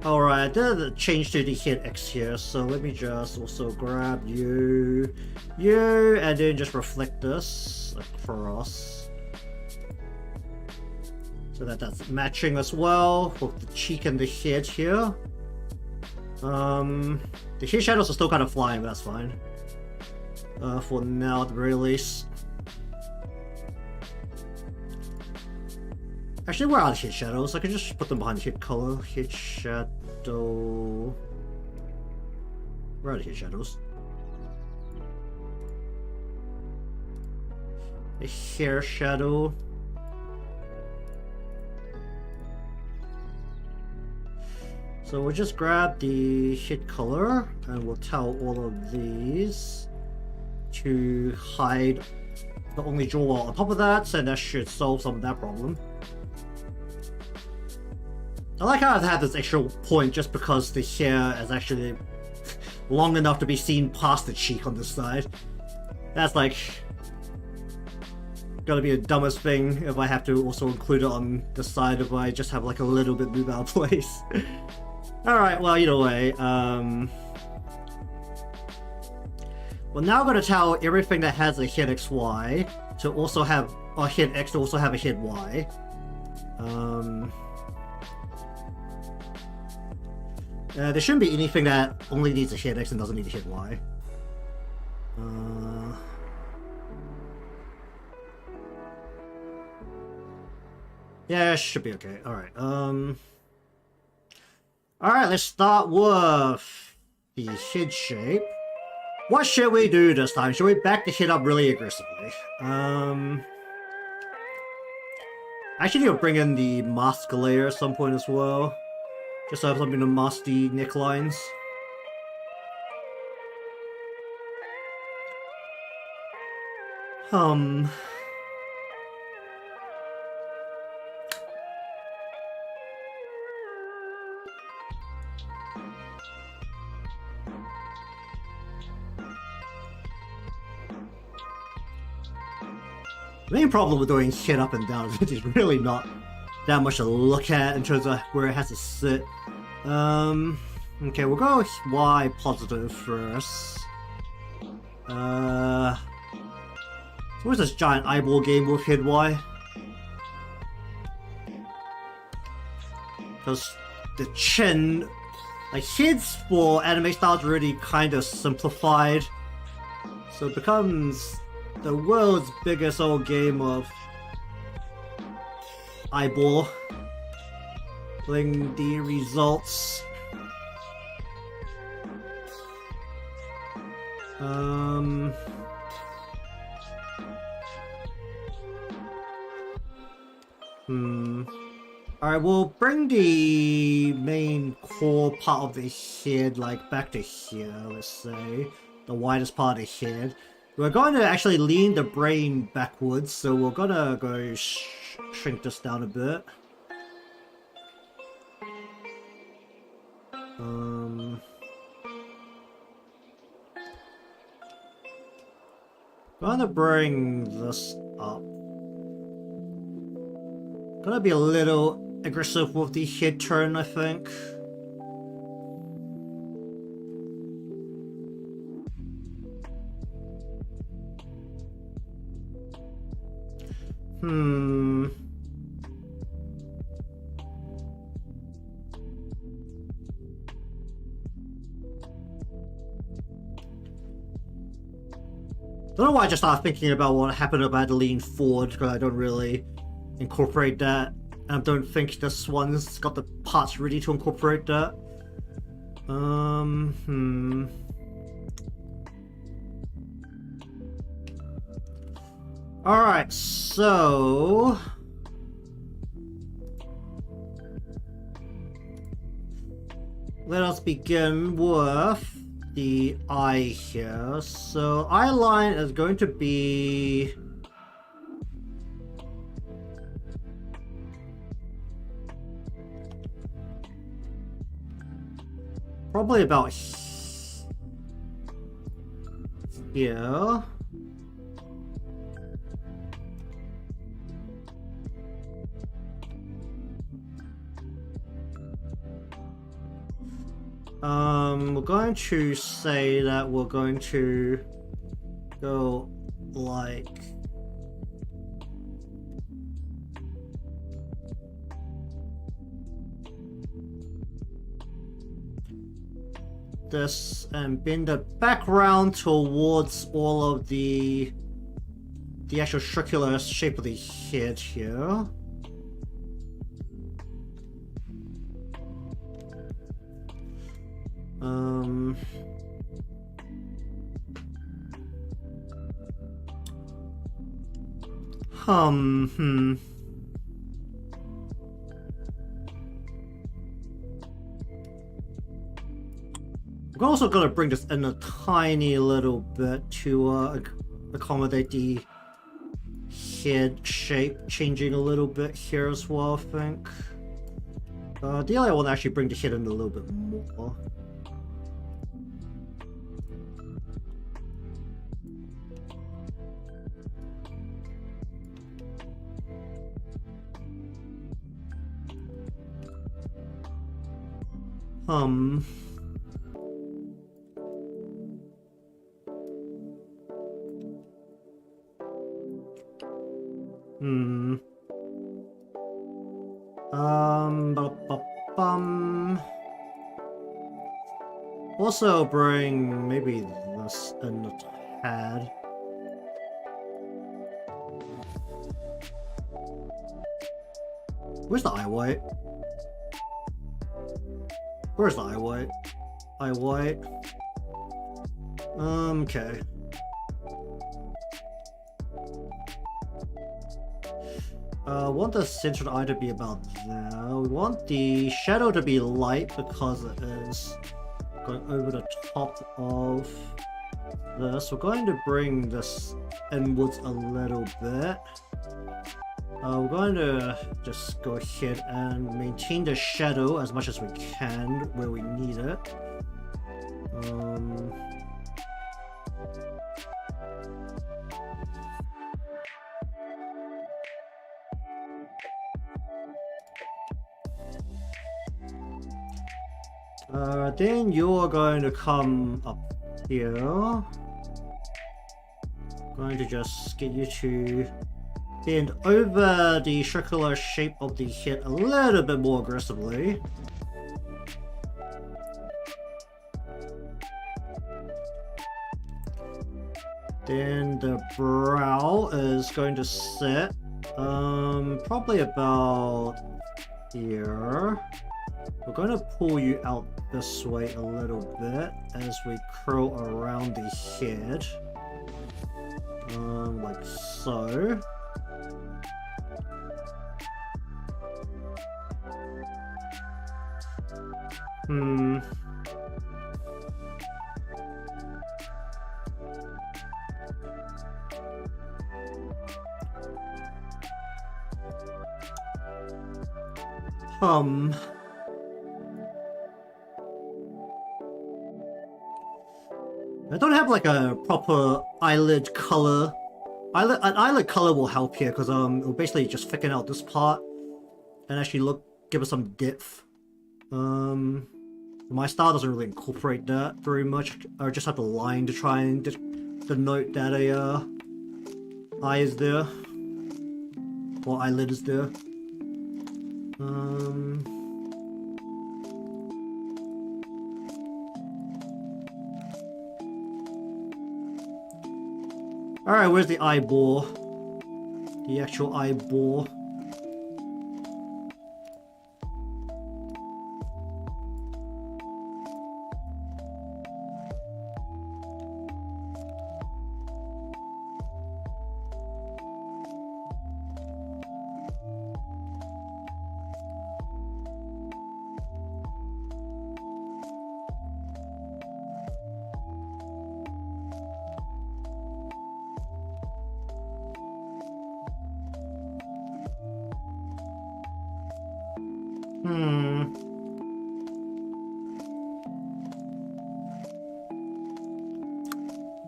S1: Alright, I did a change to the HeadX here, so let me just also grab you, and then just reflect this across. So that's matching as well with the cheek and the head here. The head shadows are still kind of flying, but that's fine. For now, at the very least. Actually, where are the head shadows? I can just put them behind the head color. Head shadow. Where are the head shadows? A hair shadow. So we'll just grab the head color and we'll tell all of these to hide the only jewel on top of that, and that should solve some of that problem. I like how I've had this extra point just because the hair is actually long enough to be seen past the cheek on this side. That's like gonna be the dumbest thing if I have to also include it on the side if I just have like a little bit move out of place. Alright, well, either way, we're now going to tell everything that has a HeadXY to also have or HeadX to also have a HeadY. There shouldn't be anything that only needs a HeadX and doesn't need a HeadY. Yeah, it should be okay. Alright, alright, let's start with the head shape. What should we do this time? Should we back the head up really aggressively? Actually, need to bring in the mask layer at some point as well. Just so I have something to mask the necklines. The main problem with doing head up and down is it's really not that much to look at in terms of where it has to sit. Okay, we'll go Y positive first. So what's this giant eyeball game with head Y? Because the chin, like heads for anime styles, really kind of simplified. So it becomes the world's biggest old game of eyeball. Playing the results. Alright, we'll bring the main core part of the head like back to here, let's say. The widest part of the head. We're going to actually lean the brain backwards, so we're gonna go shrink this down a bit. Gonna bring this up. Gonna be a little aggressive with the head turn, I think. Don't know why I just started thinking about what happened if I had to lean forward, because I don't really incorporate that. And I don't think this one's got the parts ready to incorporate that. Alright, so let us begin with the eye here. So eye line is going to be probably about here. We're going to say that we're going to go like this and bend the background towards all of the actual circular shape of the head here. We're also going to bring this in a tiny little bit to accommodate the head shape changing a little bit here as well, I think. Ideally, I want to actually bring the head in a little bit more. Hmm. Bum. Also bring maybe this in the pad. Where's the eye white? Where's the eye white? Eye white. Okay. Want the centered eye to be about there. We want the shadow to be light because it is going over the top of this. We're going to bring this inwards a little bit. We're going to just go ahead and maintain the shadow as much as we can where we need it. Then you're going to come up here. Going to just get you to bend over the circular shape of the head a little bit more aggressively. Then the brow is going to sit probably about here. We're going to pull you out this way a little bit as we curl around the head. Like so. I don't have like a proper eyelid color. An eyelid color will help here because it'll basically just thicken out this part and actually give us some depth. My style doesn't really incorporate that very much. I just have the line to try and denote that a eye is there or eyelid is there. Alright, where's the eyeball? The actual eyeball.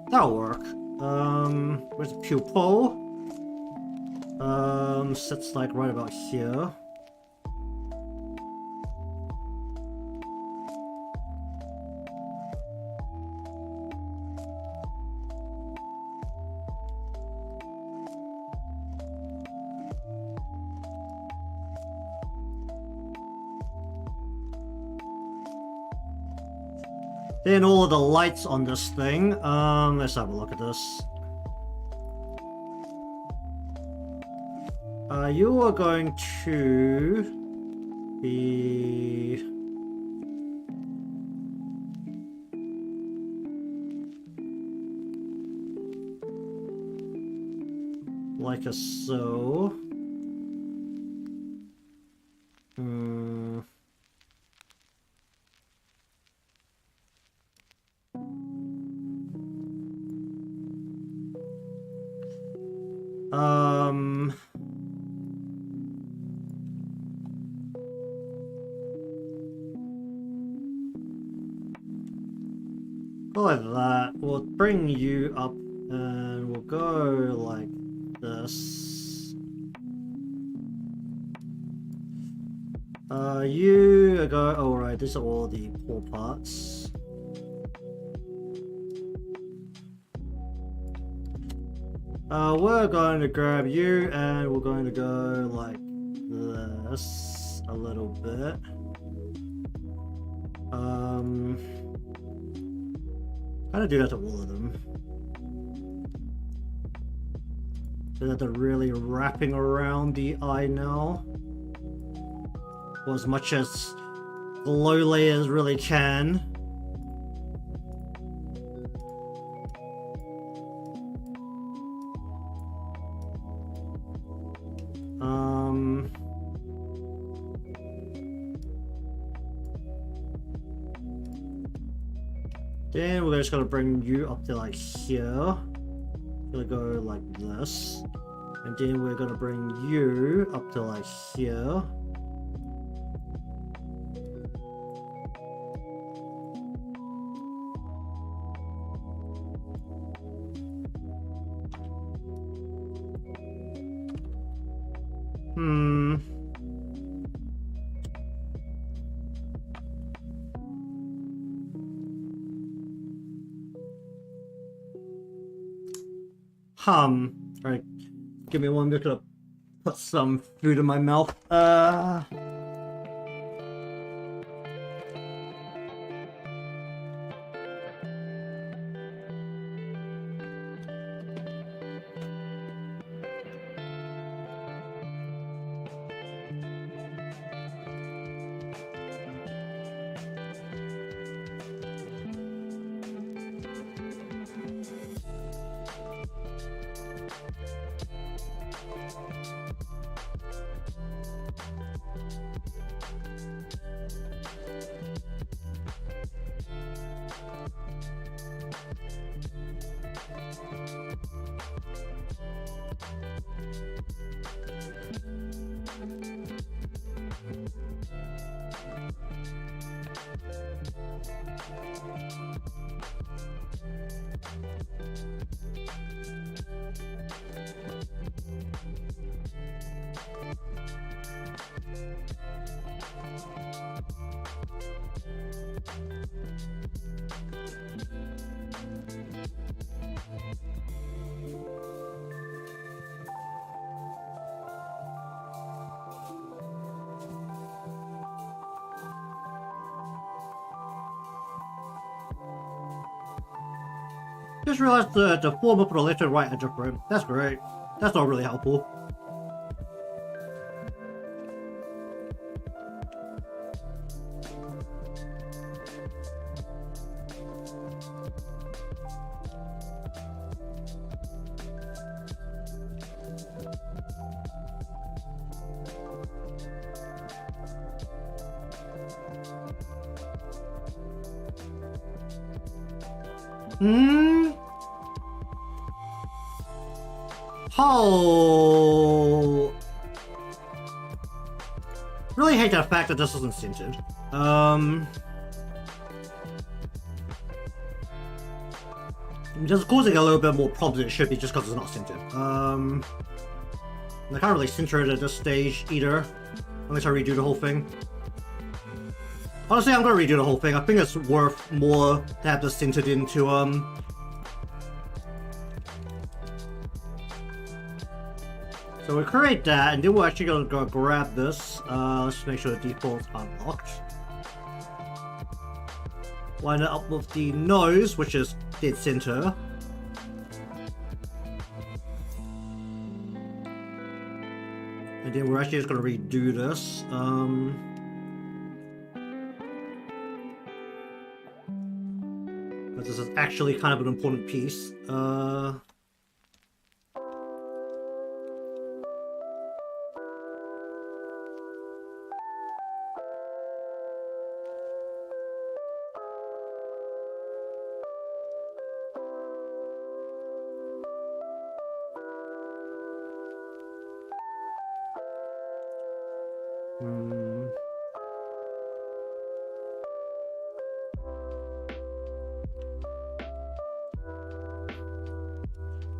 S1: That'll work. Where's the pupil? Sits like right about here. Then all of the lights on this thing. Let's have a look at this. You are going to be like a so. Go like that. We'll bring you up and we'll go like this. You go. Oh, right. These are all the poor parts. We're going to grab you and we're going to go like this a little bit. Kind of do that to all of them. So that they're really wrapping around the eye now. Or as much as the low layers really can. Then we're just gonna bring you up to like here. Gonna go like this. And then we're gonna bring you up to like here. Alright, give me one minute to put some food in my mouth. Just realized the form up on the left and right are different. That's great. That's not really helpful. Oh, really hate the fact that this isn't centered. Just causing a little bit more problems than it should be just because it's not centered. I can't really center it at this stage either, unless I redo the whole thing. Honestly, I'm gonna redo the whole thing. I think it's worth more to have this centered into So we'll create that, and then we're actually gonna go grab this. Let's make sure the default's unlocked. Line it up with the nose, which is dead center. And then we're actually just gonna redo this. But this is actually kind of an important piece.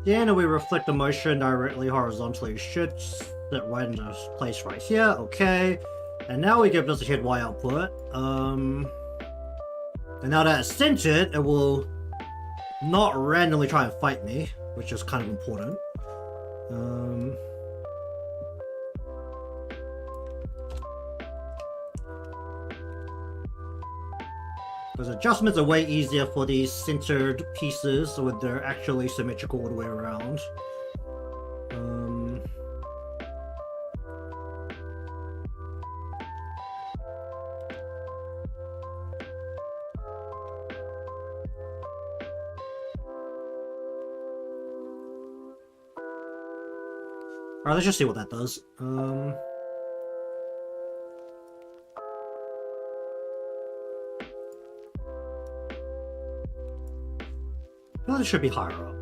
S1: Yeah, and we reflect the motion directly horizontally. It should sit right in this place right here. Okay. And now we give this a HeadXY output. And now that it's centered, it will not randomly try and fight me, which is kind of important. Because adjustments are way easier for these centered pieces when they're actually symmetrical all the way around. Alright, let's just see what that does. Well, it should be higher up.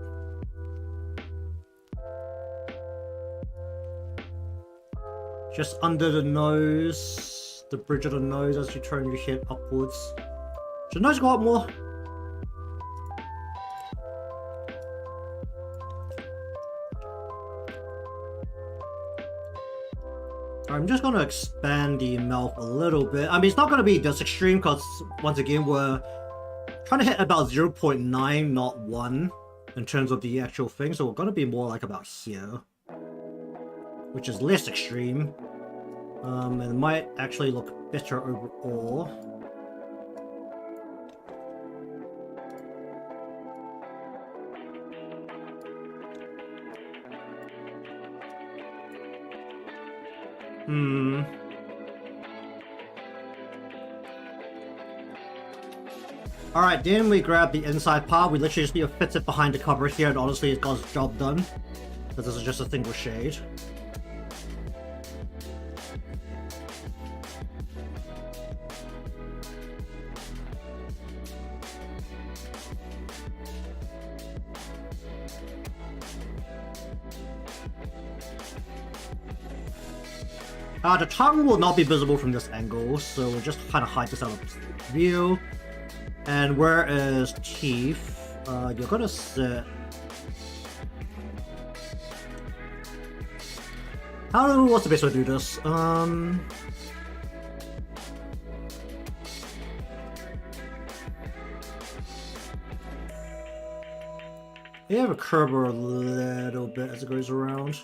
S1: Just under the nose, the bridge of the nose as you turn your head upwards. Should the nose go up more? I'm just going to expand the mouth a little bit. I mean, it's not going to be this extreme because, once again, we're trying to hit about 0.9, not 1, in terms of the actual thing. So we're going to be more like about here, which is less extreme. And it might actually look better overall. Alright, then we grab the inside part. We literally just need to fit it behind the cover here, and honestly, it got its job done. Because this is just a single shade. The tongue will not be visible from this angle, so we'll just kind of hide this out of view. And where is teeth? You're gonna sit... What's the best way to do this? You have a curve a little bit as it goes around.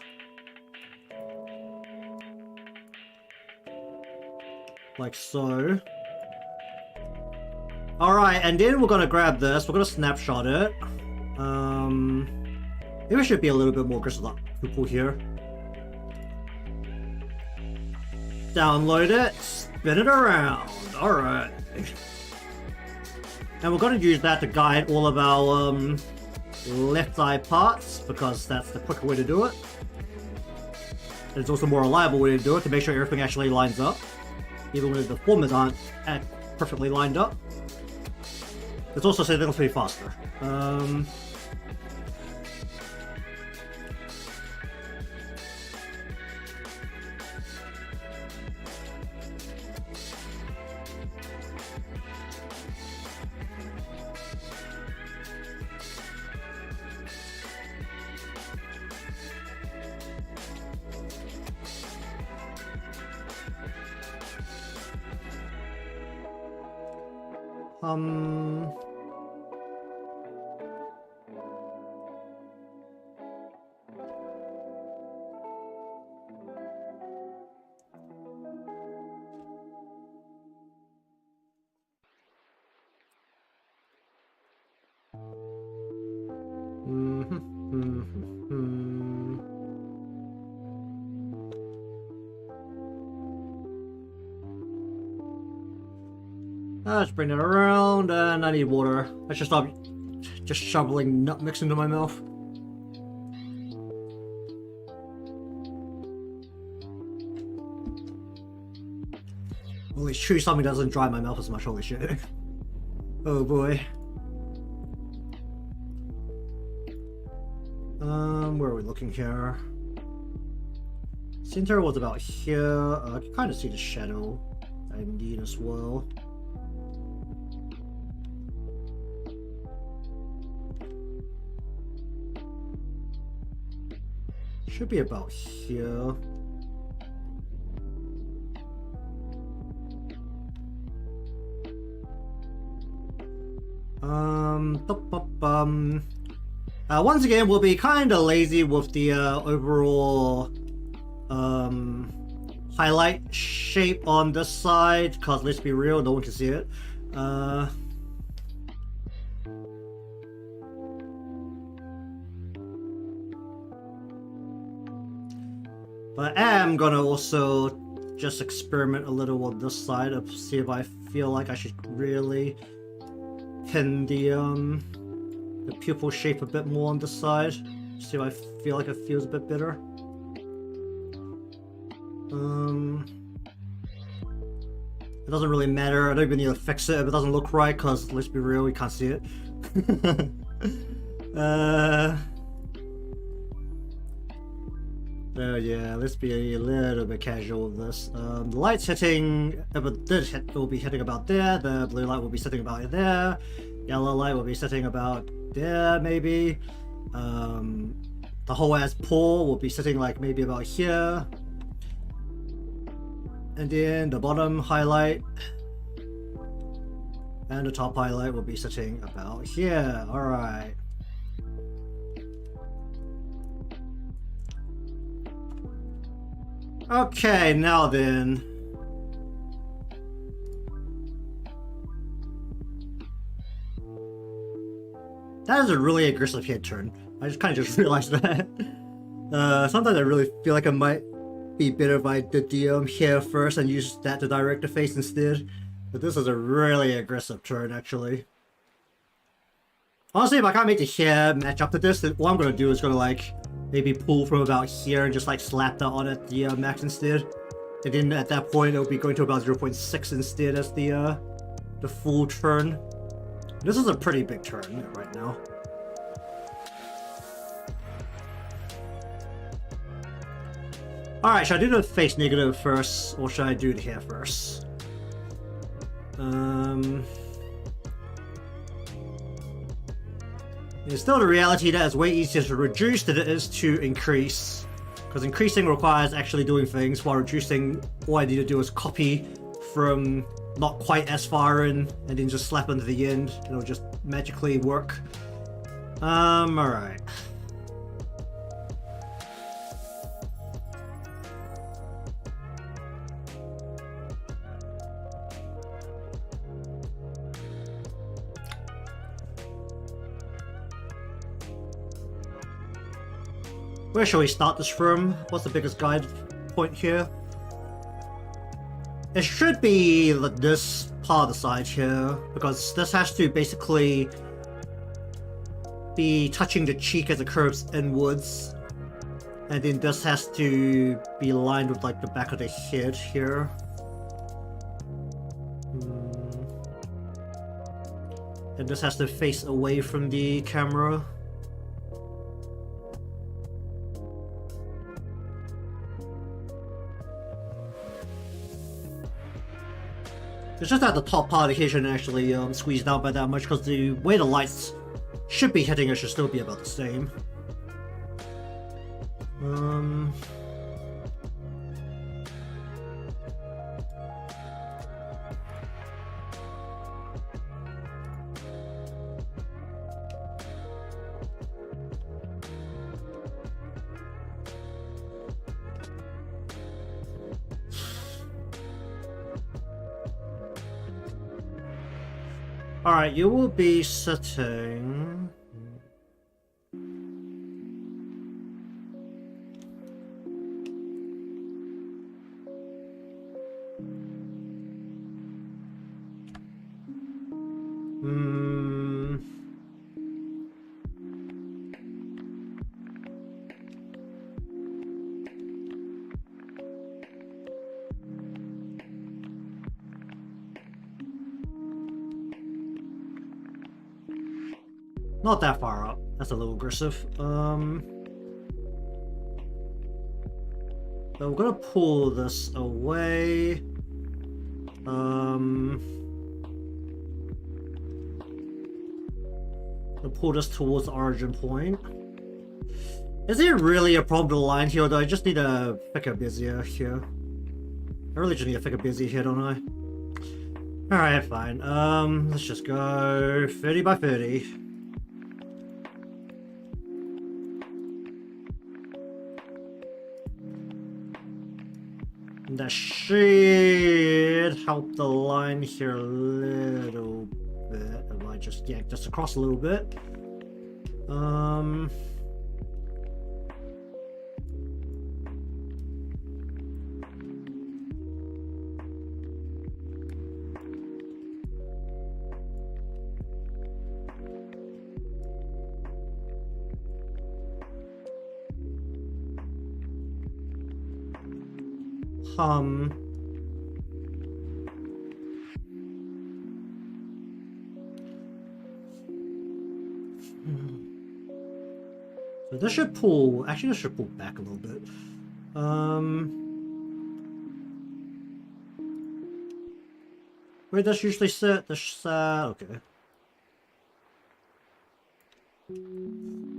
S1: Like so. Alright, and then we're gonna grab this, we're gonna snapshot it. Maybe I should be a little bit more aggressive with that pupil here. Download it, spin it around. Alright. And we're gonna use that to guide all of our left eye parts, because that's the quicker way to do it. It's also a more reliable way to do it, to make sure everything actually lines up. Even when the formers aren't perfectly lined up. It's also significantly faster. Let's bring it around, and I need water. I should stop just shoveling nut mix into my mouth. Holy shit, something doesn't dry my mouth as much, holy shit. Oh boy. Where are we looking here? Center was about here. I can kind of see the shadow I need as well. Should be about here. Once again, we'll be kind of lazy with the overall highlight shape on this side, because let's be real, no one can see it. But I am gonna also just experiment a little on this side to see if I feel like I should really pin the pupil shape a bit more on this side. See if I feel like it feels a bit better. It doesn't really matter. I don't even need to fix it if it doesn't look right, because let's be real, we can't see it. Yeah, let's be a little bit casual with this. The light's hitting, if it did hit, it will be hitting about there. The blue light will be sitting about there. Yellow light will be sitting about there, maybe. The whole ass pool will be sitting like maybe about here. And then the bottom highlight and the top highlight will be sitting about here. Alright. Okay, now then. That is a really aggressive head turn. I just kind of just realized that. Sometimes I really feel like it might be better if I did the hair first and use that to direct the face instead. But this is a really aggressive turn, actually. Honestly, if I can't make the hair match up to this, then what I'm going to do is going to like maybe pull from about here and just like slap that on at the max instead. And then at that point, it'll be going to about 0.6 instead as the full turn. This is a pretty big turn right now. Alright, should I do the face negative first, or should I do the hair first? It's still the reality that it's way easier to reduce than it is to increase. Because increasing requires actually doing things, while reducing, all I need to do is copy from not quite as far in, and then just slap into the end. It'll just magically work. Alright. Where shall we start this from? What's the biggest guide point here? It should be this part of the side here, because this has to basically be touching the cheek as it curves inwards. And then this has to be aligned with like the back of the head here. And this has to face away from the camera. It's just that the top part of the head shouldn't actually squeezed out by that much, because the way the lights should be hitting it should still be about the same. Alright, you will be sitting... Not that far up. That's a little aggressive. So we're gonna pull this away. I'll pull this towards the origin point. Is it really a problem to line here, though? I just need a thicker bezier here. I really just need a thicker bezier here, don't I? Alright, fine. Let's just go 30 by 30. That should help the line here a little bit. I might just yank this across a little bit. So this should pull, actually this should pull back a little bit. Where does usually sit? This, okay.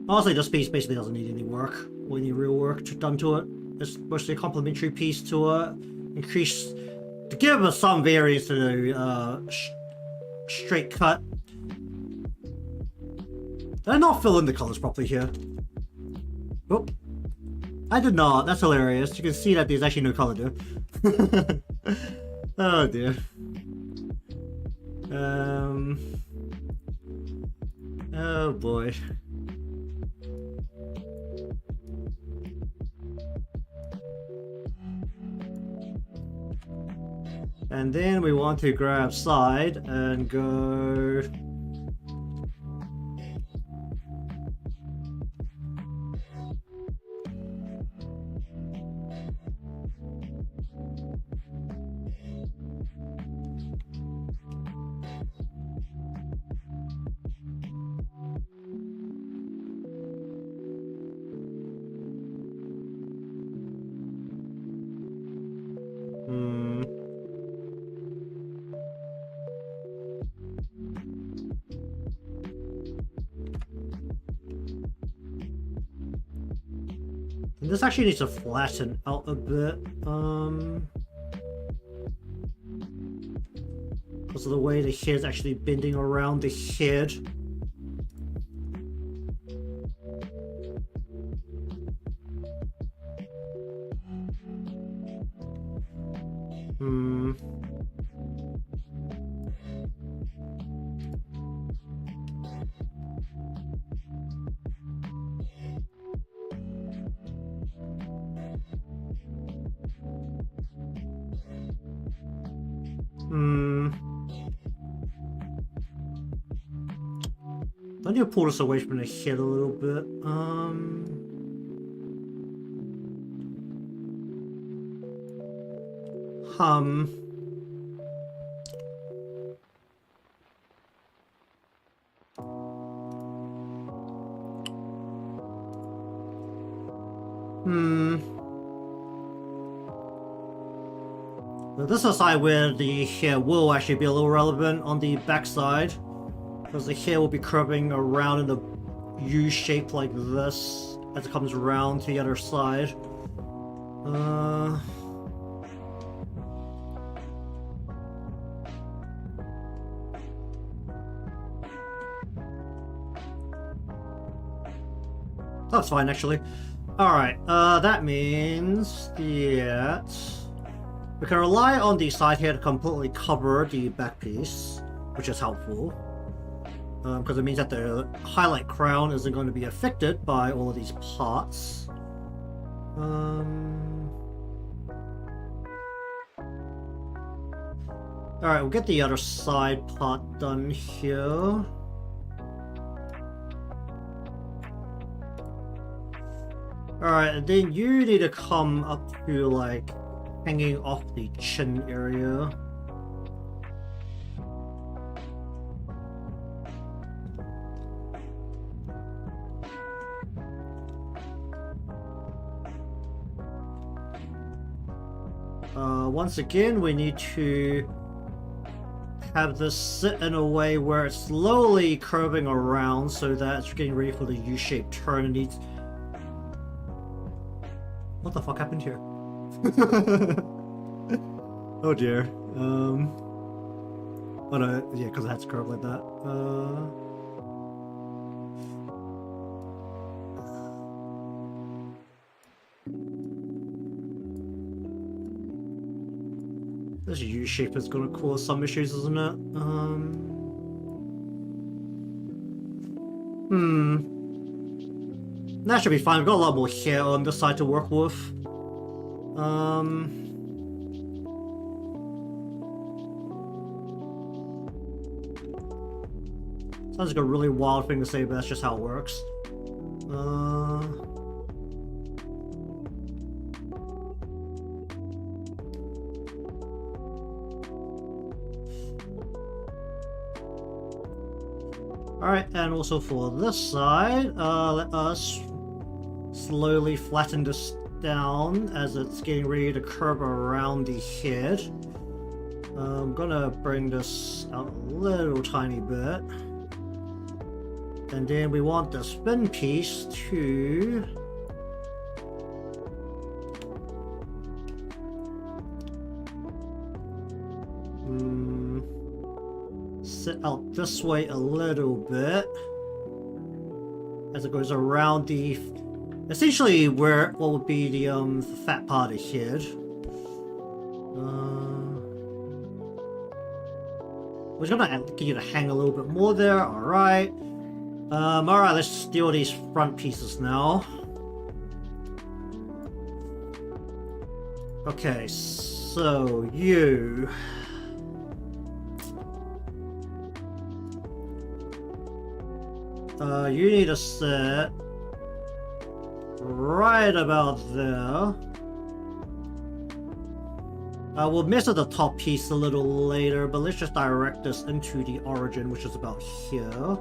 S1: Honestly, this piece basically doesn't need any work, or any real work done to it. It's mostly a complementary piece to increase, to give us some variance to the straight cut. Did I not fill in the colors properly here? Oh, I did not. That's hilarious. You can see that there's actually no color there. Oh dear. Oh boy. And then we want to grab side and go... This actually needs to flatten out a bit, because of the way the head's actually bending around the head. I need to pull this away from the head a little bit. This is a side where the hair will actually be a little relevant on the back side, because the hair will be curving around in a U shape like this as it comes around to the other side. That's fine, actually. Alright, that means that we can rely on the side here to completely cover the back piece, which is helpful. Because it means that the highlight crown isn't going to be affected by all of these parts. Alright, we'll get the other side part done here. Alright, and then you need to come up to, like, hanging off the chin area. Once again, we need to have this sit in a way where it's slowly curving around so that it's getting ready for the U-shaped turn. It needs... What the fuck happened here? Oh dear. Oh no, yeah, because it had to curve like that. This U shape is gonna cause some issues, isn't it? That should be fine. We've got a lot more hair on this side to work with. Sounds like a really wild thing to say, but that's just how it works. Alright, and also for this side, let us slowly flatten this down as it's getting ready to curve around the head. I'm gonna bring this out a little tiny bit. And then we want the spin piece to sit out this way a little bit as it goes around the essentially where what would be the fat part of the head. We're just gonna get you to hang a little bit more there. Alright. Alright, let's deal these front pieces now. Okay, so you need to sit right about there. We'll mess with the top piece a little later, but let's just direct this into the origin, which is about here.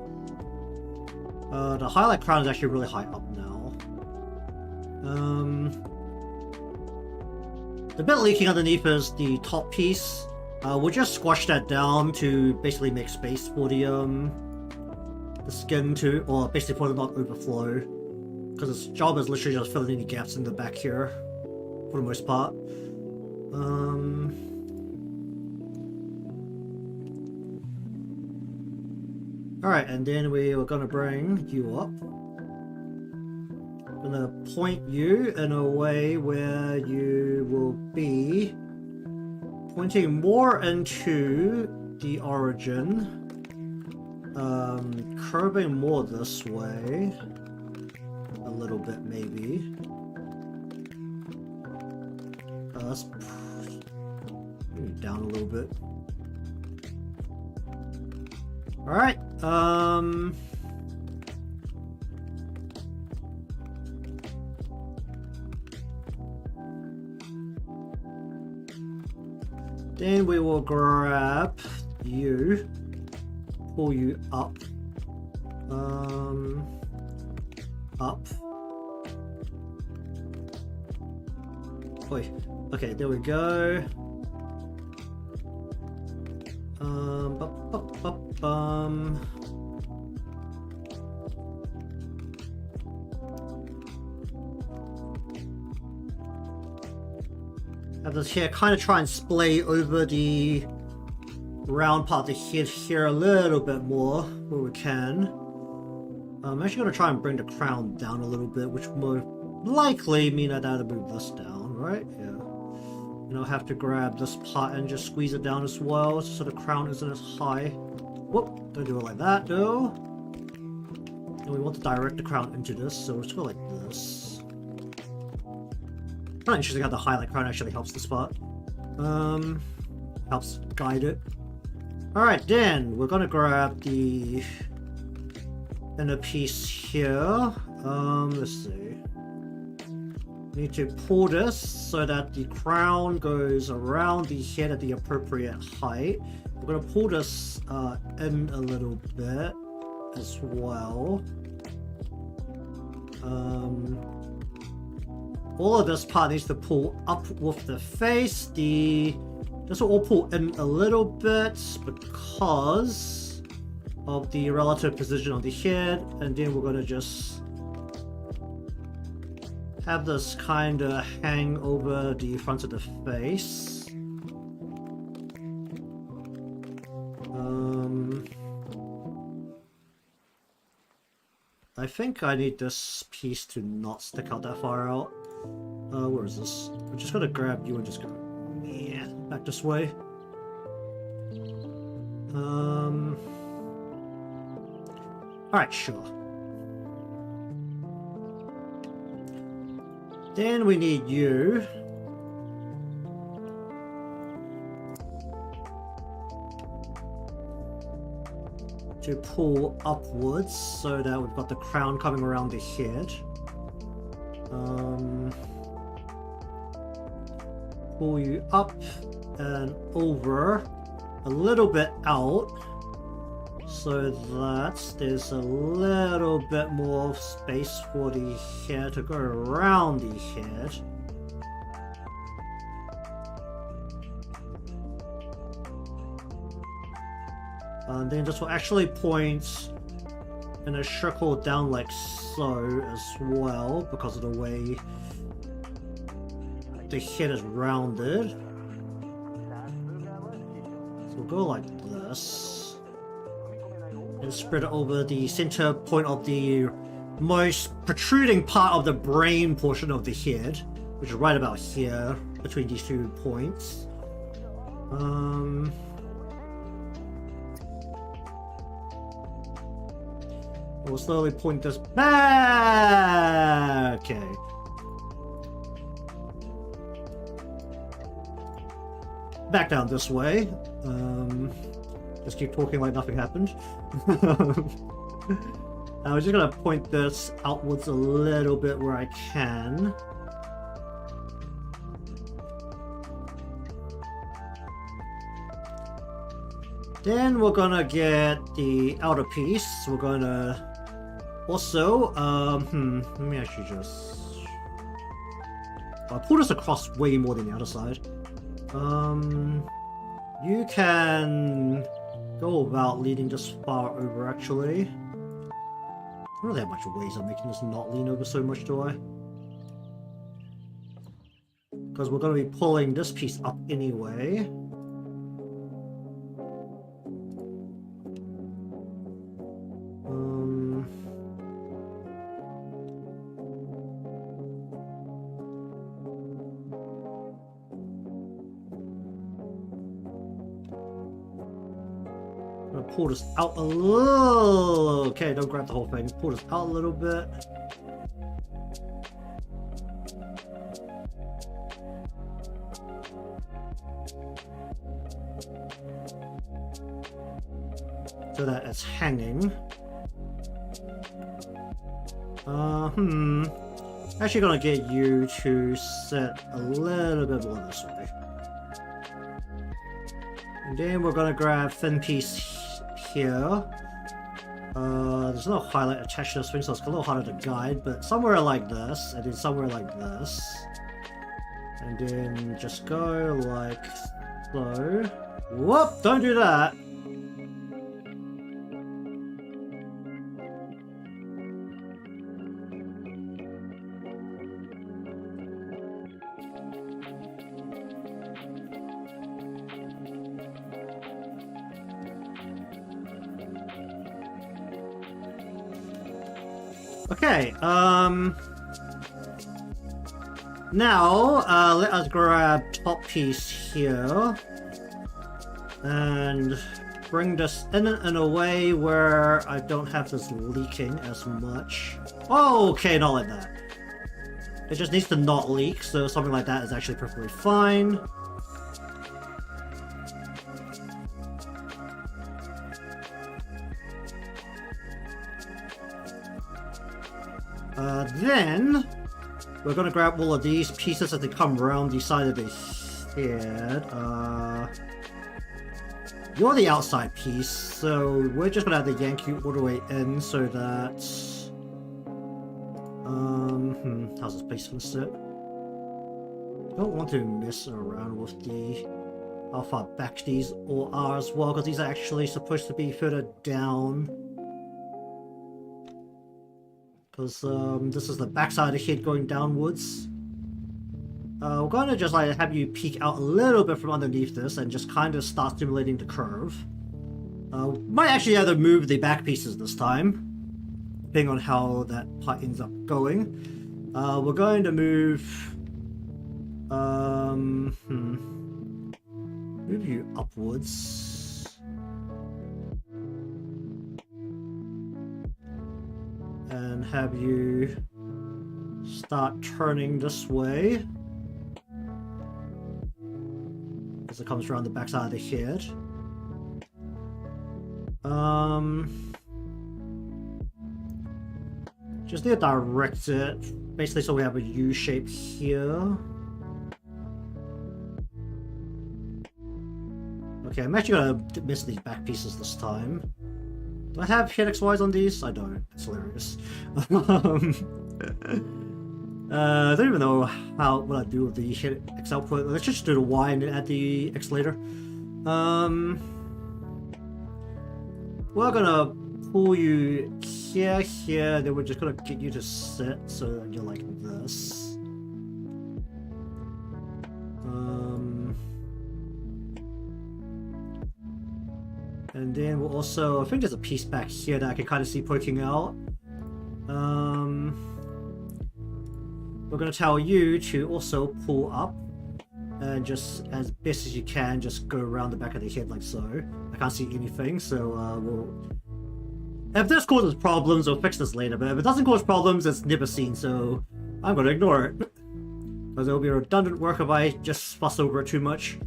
S1: The highlight crown is actually really high up now. The bit leaking underneath is the top piece. We'll just squash that down to basically make space for the skin to, or basically for it not overflow. Because its job is literally just filling any gaps in the back here, for the most part. Alright, and then we are gonna bring you up. I'm gonna point you in a way where you will be pointing more into the origin. Curving more this way. A little bit, maybe. Let's maybe down a little bit. Alright, then we will grab you, pull you up, up. Oi. Okay, there we go. Have this here kind of try and splay over the round part of the head here a little bit more where we can. I'm actually going to try and bring the crown down a little bit, which will likely mean I'd have to move this down, right? Yeah. And I'll have to grab this part and just squeeze it down as well so the crown isn't as high. Whoop, don't do it like that though. And we want to direct the crown into this, so let's go like this. Kind of interesting how the highlight crown actually helps the spot. Helps guide it. Alright, then we're gonna grab the inner piece here. Let's see. Need to pull this so that the crown goes around the head at the appropriate height. We're going to pull this in a little bit as well. All of this part needs to pull up with the face. This will all pull in a little bit because of the relative position of the head, and then we're going to just have this kind of hang over the front of the face. I think I need this piece to not stick out that far out. Where is this? I'm just gonna grab you and just go, yeah. Back this way. Alright, sure. Then we need you. To pull upwards so that we've got the crown coming around the head. Pull you up and over a little bit out so that there's a little bit more space for the hair to go around the head. And then this will actually point in a circle down like so as well because of the way the head is rounded. So we'll go like this and spread it over the center point of the most protruding part of the brain portion of the head, which is right about here between these 2 points. We'll slowly point this back. Okay. Back down this way. Just keep talking like nothing happened. I'm just gonna point this outwards a little bit where I can. Then we're gonna get the outer piece. We're gonna also, let me actually just... I'll pull this across way more than the other side. You can go about leaning this far over, actually. I don't really have much ways of making this not lean over so much, do I? Because we're going to be pulling this piece up anyway. Pull this out a little. Okay, don't grab the whole thing. Pull this out a little bit. So that it's hanging. Actually gonna get you to sit a little bit more this way. And then we're gonna grab thin piece here. There's no highlight attached to this thing, so it's a little harder to guide, but somewhere like this, and then somewhere like this. And then just go like so. Whoop! Don't do that! Okay, now, let us grab top piece here and bring this in a way where I don't have this leaking as much. Oh, okay, not like that. It just needs to not leak, so something like that is actually perfectly fine. Then we're gonna grab all of these pieces as they come around the side of the head. You're the outside piece, so we're just gonna have to yank you all the way in so that... how's this place gonna sit? Don't want to mess around with the how far back these all are as well, because these are actually supposed to be further down. Because this is the backside of the head going downwards. We're going to just like have you peek out a little bit from underneath this and just kind of start stimulating the curve. Might actually have to move the back pieces this time, depending on how that part ends up going. We're going to move... Move you upwards. And have you start turning this way. As it comes around the backside of the head. Just need to direct it, basically so we have a U shape here. Okay, I'm actually gonna miss these back pieces this time. Do I have HeadXYs on these? I don't. It's hilarious. I don't even know what I do with the HeadX output. Let's just do the Y and then add the X later. We're gonna pull you here, then we're just gonna get you to sit so that you're like this. And then we'll also, I think there's a piece back here that I can kind of see poking out. We're gonna tell you to also pull up and just as best as you can just go around the back of the head like so. I can't see anything, so if this causes problems, we'll fix this later, but if it doesn't cause problems, it's never seen, so I'm gonna ignore it. Because it'll be redundant work if I just fuss over it too much.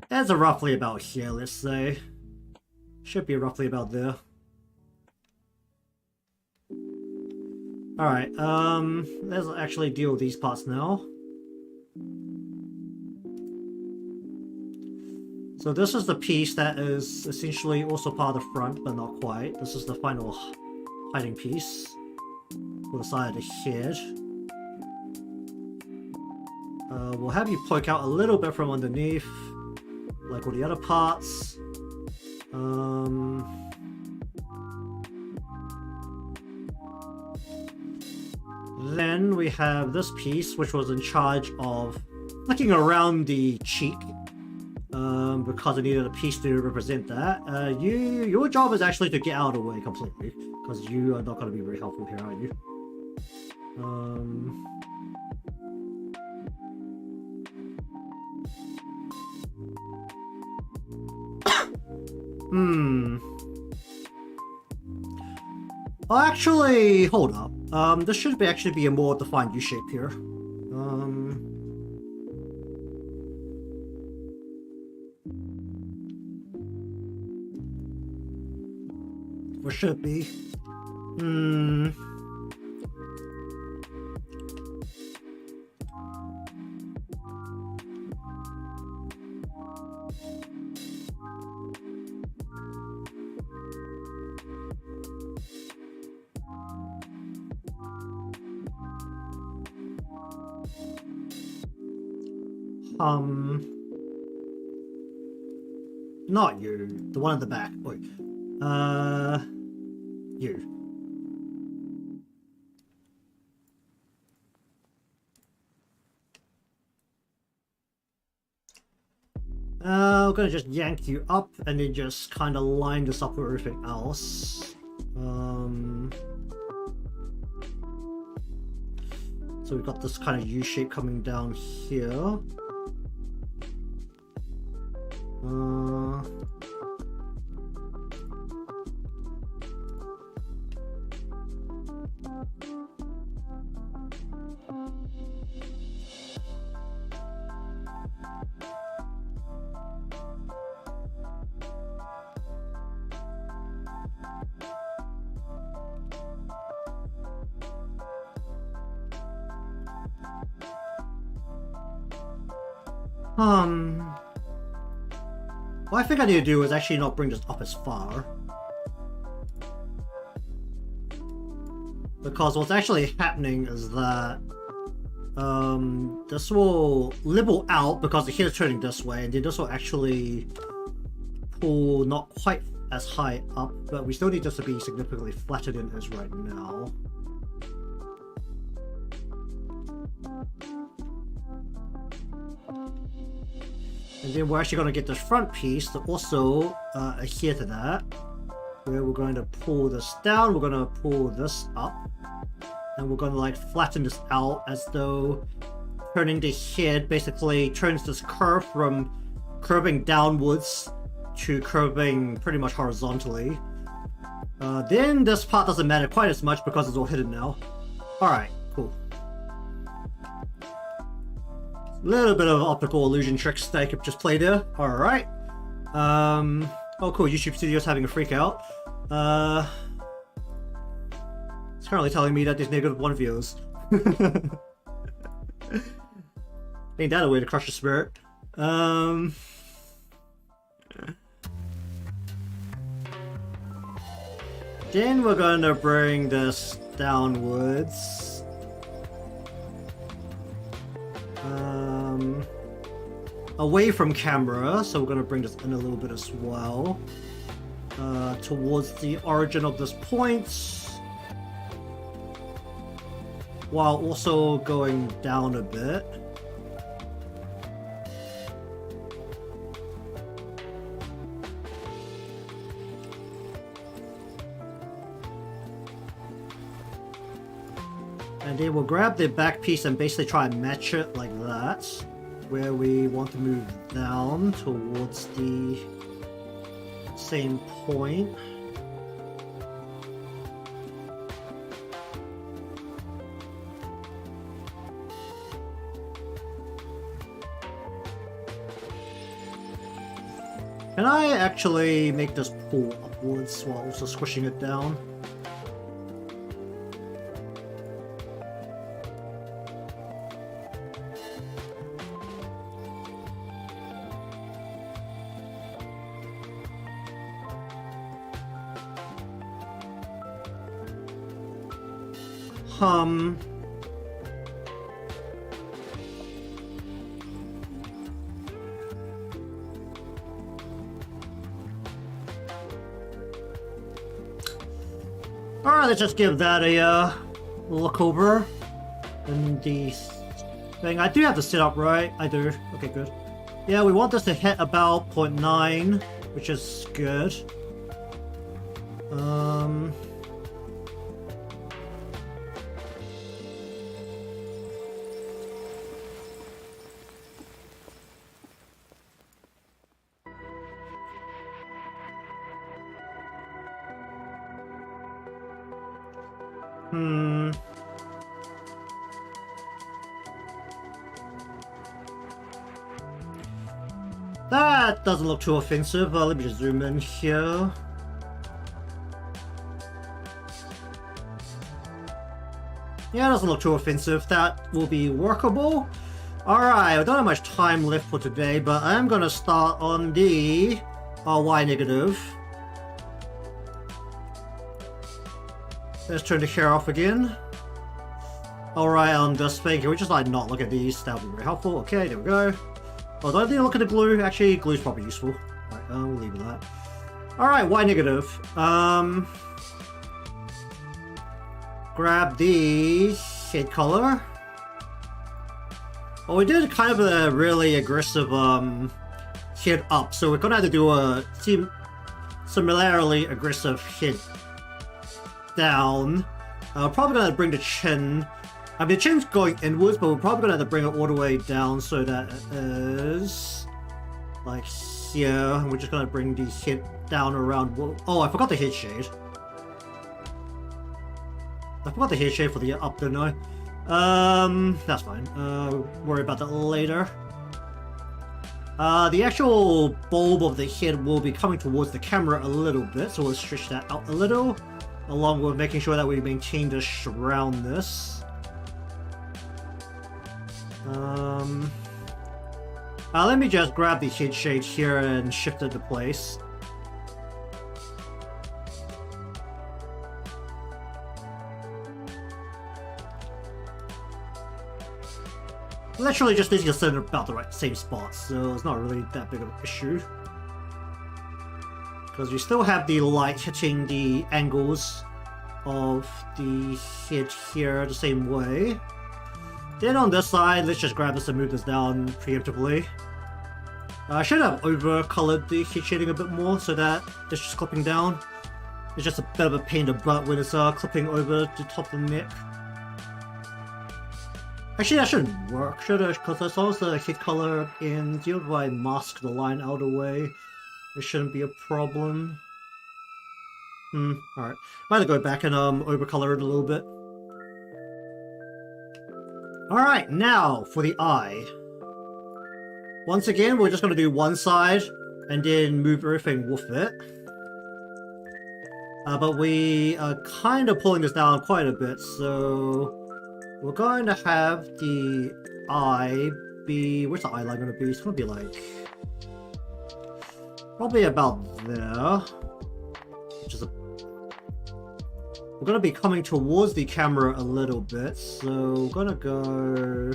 S1: That's roughly about here, let's say. Should be roughly about there. Alright, let's actually deal with these parts now. So this is the piece that is essentially also part of the front, but not quite. This is the final hiding piece for the side of the head. We'll have you poke out a little bit from underneath, like all the other parts. Then we have this piece, which was in charge of flicking around the cheek, because I needed a piece to represent that. Your job is actually to get out of the way completely, because you are not going to be very helpful here, are you? Oh, actually, hold up. This should actually be a more defined U shape here. Or should it be? Not you. The one at the back. Wait. You. We're gonna just yank you up and then just kind of line this up with everything else. So we've got this kind of U shape coming down here. What I think I need to do is actually not bring this up as far. Because what's actually happening is that this will level out because the head is turning this way, and then this will actually pull not quite as high up, but we still need this to be significantly flatter than it is right now. And then we're actually going to get this front piece to also adhere to that, where we're going to pull this down, we're going to pull this up, and we're going to like flatten this out as though turning the head basically turns this curve from curving downwards to curving pretty much horizontally. Then this part doesn't matter quite as much because it's all hidden now. Alright, cool. Little bit of optical illusion tricks that I could just play there. Alright. Oh cool, YouTube Studio's having a freak out. It's currently telling me that there's -1 views. Ain't that a way to crush the spirit? Then we're gonna bring this downwards. Away from camera, so we're gonna bring this in a little bit as well. Towards the origin of this point. While also going down a bit. And then we'll grab the back piece and basically try and match it like that. Where we want to move down towards the same point. Can I actually make this pull upwards while also squishing it down? Alright, let's just give that a look over. And the thing, I do have to sit up, right? I do. Okay, good. Yeah, we want this to hit about 0.9, which is good. That doesn't look too offensive. Let me just zoom in here. Yeah, it doesn't look too offensive. That will be workable. Alright, I don't have much time left for today, but I'm gonna start on the Y negative. Let's turn the hair off again. Alright, on this thing, can we just like not look at these? That would be very helpful. Okay, there we go. Oh, don't I need to look at the glue? Actually, glue's probably useful. Alright, we'll leave it at that. Alright, Y negative. Grab the shade color. Well, we did kind of a really aggressive hit up, so we're gonna have to do a similarly aggressive hit down. Probably gonna bring the chin. I mean, the chin's going inwards, but we're probably gonna have to bring it all the way down so that it is like here. And we're just gonna bring the head down around. Oh, I forgot the head shade. I forgot the head shade for the up, didn't I? That's fine. Worry about that later. The actual bulb of the head will be coming towards the camera a little bit, so we'll stretch that out a little, along with making sure that we maintain the roundness. Let me just grab the head shade here and shift it into place. Literally just needs to sit in about the same spot, so it's not really that big of an issue. Because we still have the light hitting the angles of the head here the same way. Then on this side, let's just grab this and move this down preemptively. I should have over-colored the head shading a bit more so that it's just clipping down. It's just a bit of a pain in the butt when it's clipping over the top of the neck. Actually, that shouldn't work, should it? Because as long as the hit color in deal by mask the line out of the way, it shouldn't be a problem. Alright. Might have to go back and overcolor it a little bit. Alright, now for the eye. Once again, we're just going to do one side and then move everything with it. But we are kind of pulling this down quite a bit, so we're going to have the eye be... Where's the eye line going to be? It's going to be like... probably about there. Which is a... We're going to be coming towards the camera a little bit, so we're going to go...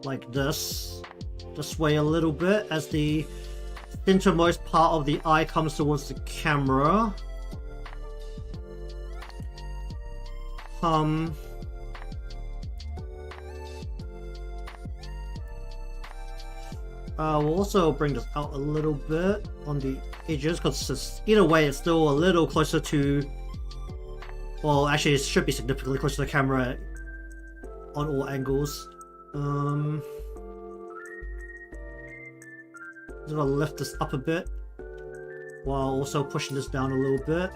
S1: like this way a little bit as the centermost part of the eye comes towards the camera. We'll also bring this out a little bit on the edges because either way it's still a little closer to, well, actually it should be significantly closer to the camera on all angles. I'm gonna lift this up a bit while also pushing this down a little bit.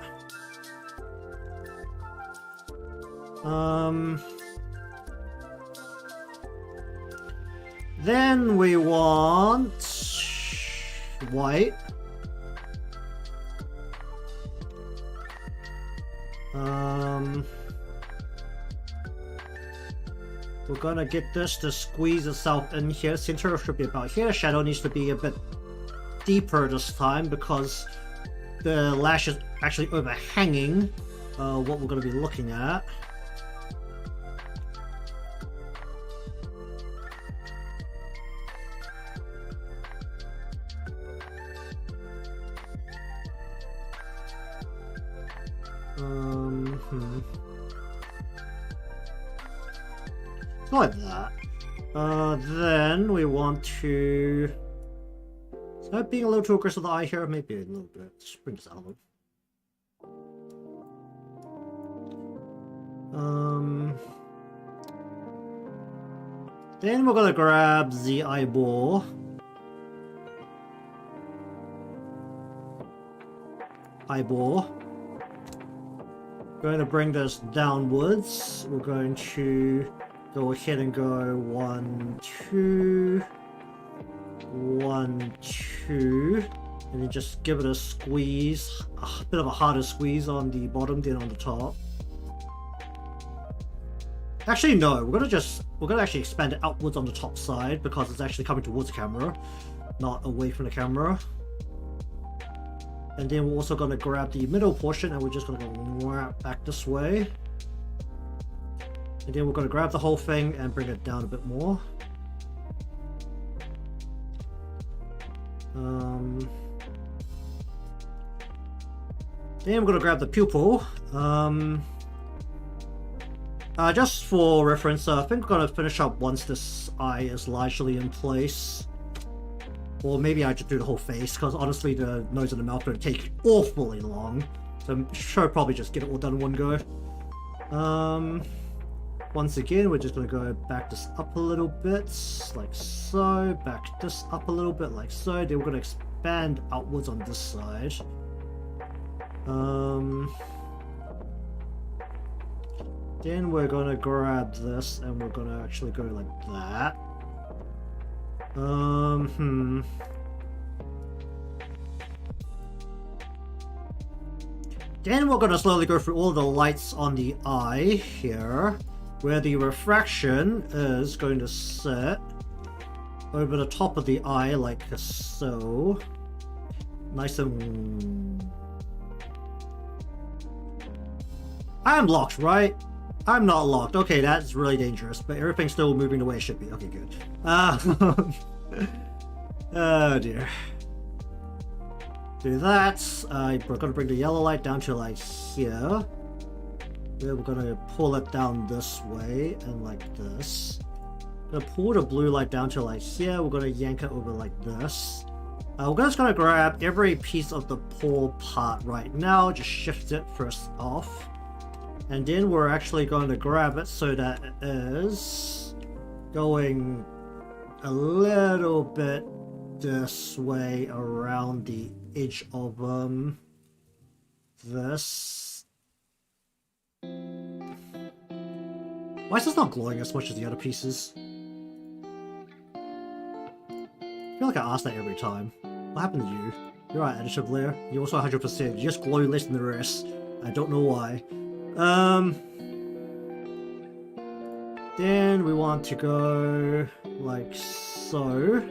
S1: Then we want white. We're gonna get this to squeeze itself in here. Center should be about here. Shadow needs to be a bit deeper this time because the lash is actually overhanging what we're going to be looking at. Like that. Then we want to... Is that being a little too aggressive with the eye here? Maybe a little bit. Just bring this out a little. Then we're gonna grab the eyeball. Going to bring this downwards. We're going to go ahead and go 1, 2, 1, 2, and then just give it a squeeze, a bit of a harder squeeze on the bottom than on the top. Actually, no, we're gonna actually expand it outwards on the top side because it's actually coming towards the camera, not away from the camera. And then we're also gonna grab the middle portion and we're just gonna go wrap back this way. And then we're going to grab the whole thing and bring it down a bit more. Then we're going to grab the pupil. Just for reference, I think we're going to finish up once this eye is largely in place. Or maybe I should do the whole face, because honestly the nose and the mouth don't take awfully long. So I'm sure I'll probably just get it all done in one go. Once again, we're just going to go back this up a little bit, like so, back this up a little bit, like so. Then we're going to expand outwards on this side. Then we're going to grab this and we're going to actually go like that. Then we're going to slowly go through all the lights on the eye here, where the refraction is going to sit over the top of the eye like so. Nice and... I'm locked, right? I'm not locked. Okay, that's really dangerous, but everything's still moving the way it should be. Okay, good. Oh dear. Do that. We're gonna bring the yellow light down to like here. Then we're gonna pull it down this way and like this. Gonna pull the blue light down to like here. We're gonna yank it over like this. We're just gonna grab every piece of the paw part right now, just shift it first off. And then we're actually going to grab it so that it is going a little bit this way around the edge of this. Why is this not glowing as much as the other pieces? I feel like I ask that every time. What happened to you? You're right, additive layer. You're also 100%. You just glow less than the rest. I don't know why. Then we want to go like so.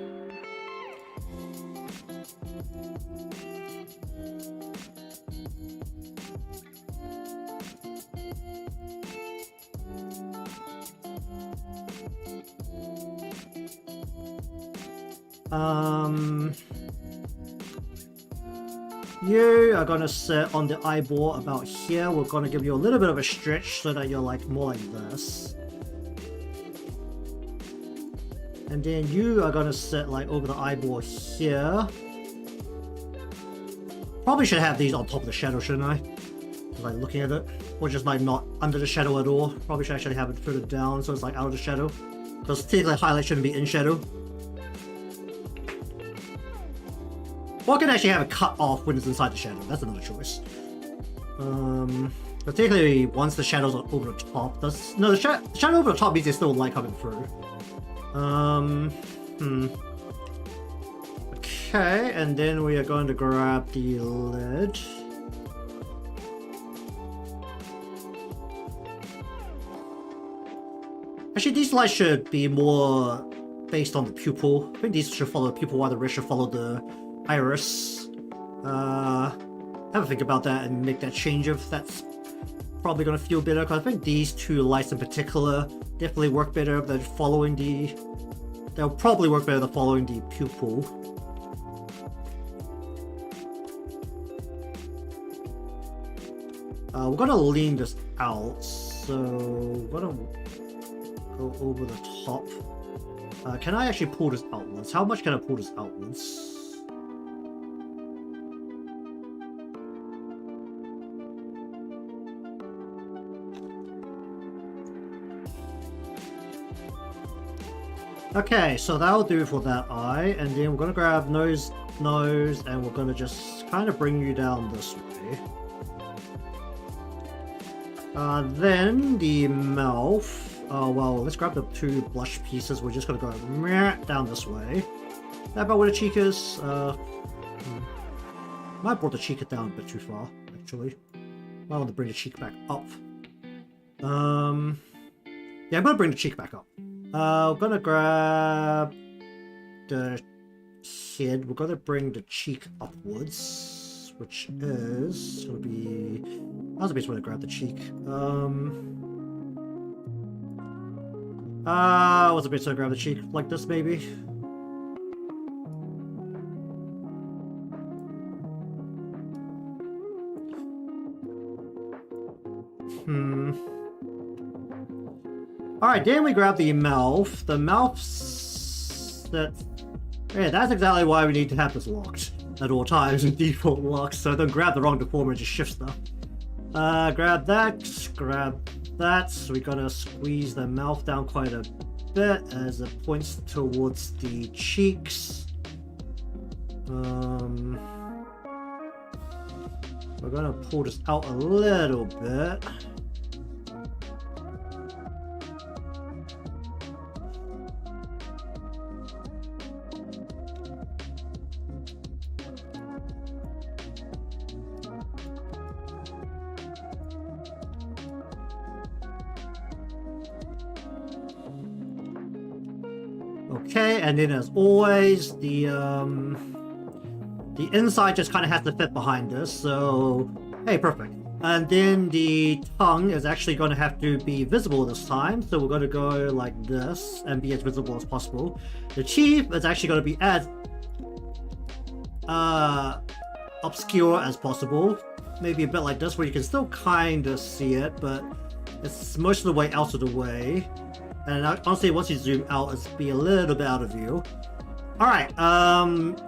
S1: You are gonna sit on the eyeball about here. We're gonna give you a little bit of a stretch so that you're like more like this. And then you are gonna sit like over the eyeball here. Probably should have these on top of the shadow, shouldn't I? Like looking at it. Or just like not under the shadow at all. Probably should actually have it further down so it's like out of the shadow. Because technically highlight shouldn't be in shadow. Or I can actually have it cut off when it's inside the shadow. That's another choice. Particularly once the shadows are over the top. The shadow over the top means there's still light coming through. Okay, and then we are going to grab the lid. Actually, these lights should be more based on the pupil. I think these should follow the pupil while the rest should follow the iris. Have a think about that and make that change if that's probably gonna feel better, because I think these two lights in particular definitely work better than following the... They'll probably work better than following the pupil. We're gonna lean this out, so we're gonna go over the top. Can I actually pull this outwards? How much can I pull this outwards? Okay, so that'll do for that eye, and then we're gonna grab nose, and we're gonna just kind of bring you down this way. Then the mouth. Well, let's grab the two blush pieces. We're just gonna go down this way. Is that about where the cheek is? Might have brought the cheek down a bit too far, actually. I want to bring the cheek back up. Yeah, I'm gonna bring the cheek back up. We're gonna grab the head. We're gonna bring the cheek upwards, which is gonna be... How's the best way to grab the cheek? What's the best way to grab the cheek? Like this, maybe? Alright, then we grab the mouth. The mouth's... Yeah, that's exactly why we need to have this locked at all times in default locks, so don't grab the wrong deformer and just shift stuff. Grab that, grab that. So we gotta squeeze the mouth down quite a bit as it points towards the cheeks. We're gonna pull this out a little bit. Okay, and then as always, the inside just kind of has to fit behind this, so hey, perfect. And then the tongue is actually going to have to be visible this time, so we're going to go like this and be as visible as possible. The teeth is actually going to be as obscure as possible, maybe a bit like this where you can still kind of see it, but it's most of the way out of the way. And honestly, once you zoom out, it's be a little bit out of view. Alright,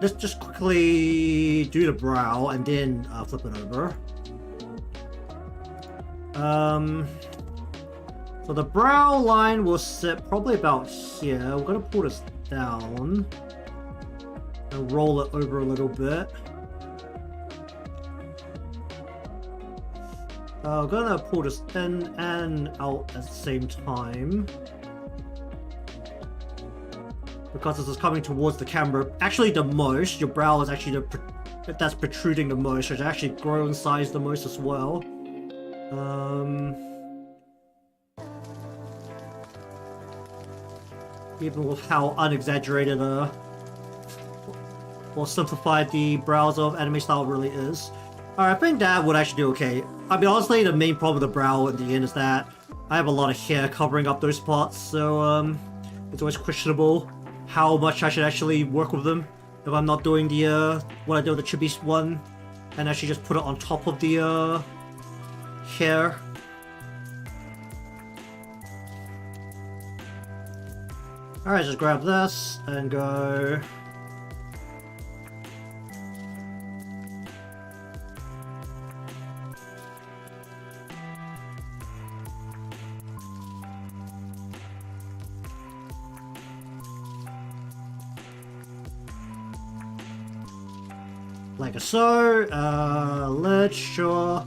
S1: let's just quickly do the brow and then flip it over. So the brow line will sit probably about here. We're gonna pull this down and roll it over a little bit. I'm gonna pull this in and out at the same time. Because this is coming towards the camera, actually the most, your brow is actually that's protruding the most, so it's actually grow in size the most as well. Even with how unexaggerated or simplified the brows of anime style really is. Alright, I think that would actually do okay. I mean, honestly, the main problem with the brow at the end is that I have a lot of hair covering up those spots, so it's always questionable how much I should actually work with them if I'm not doing the what I do with the chibi one and actually just put it on top of the hair. Alright, just grab this and go. Like so, let's sure.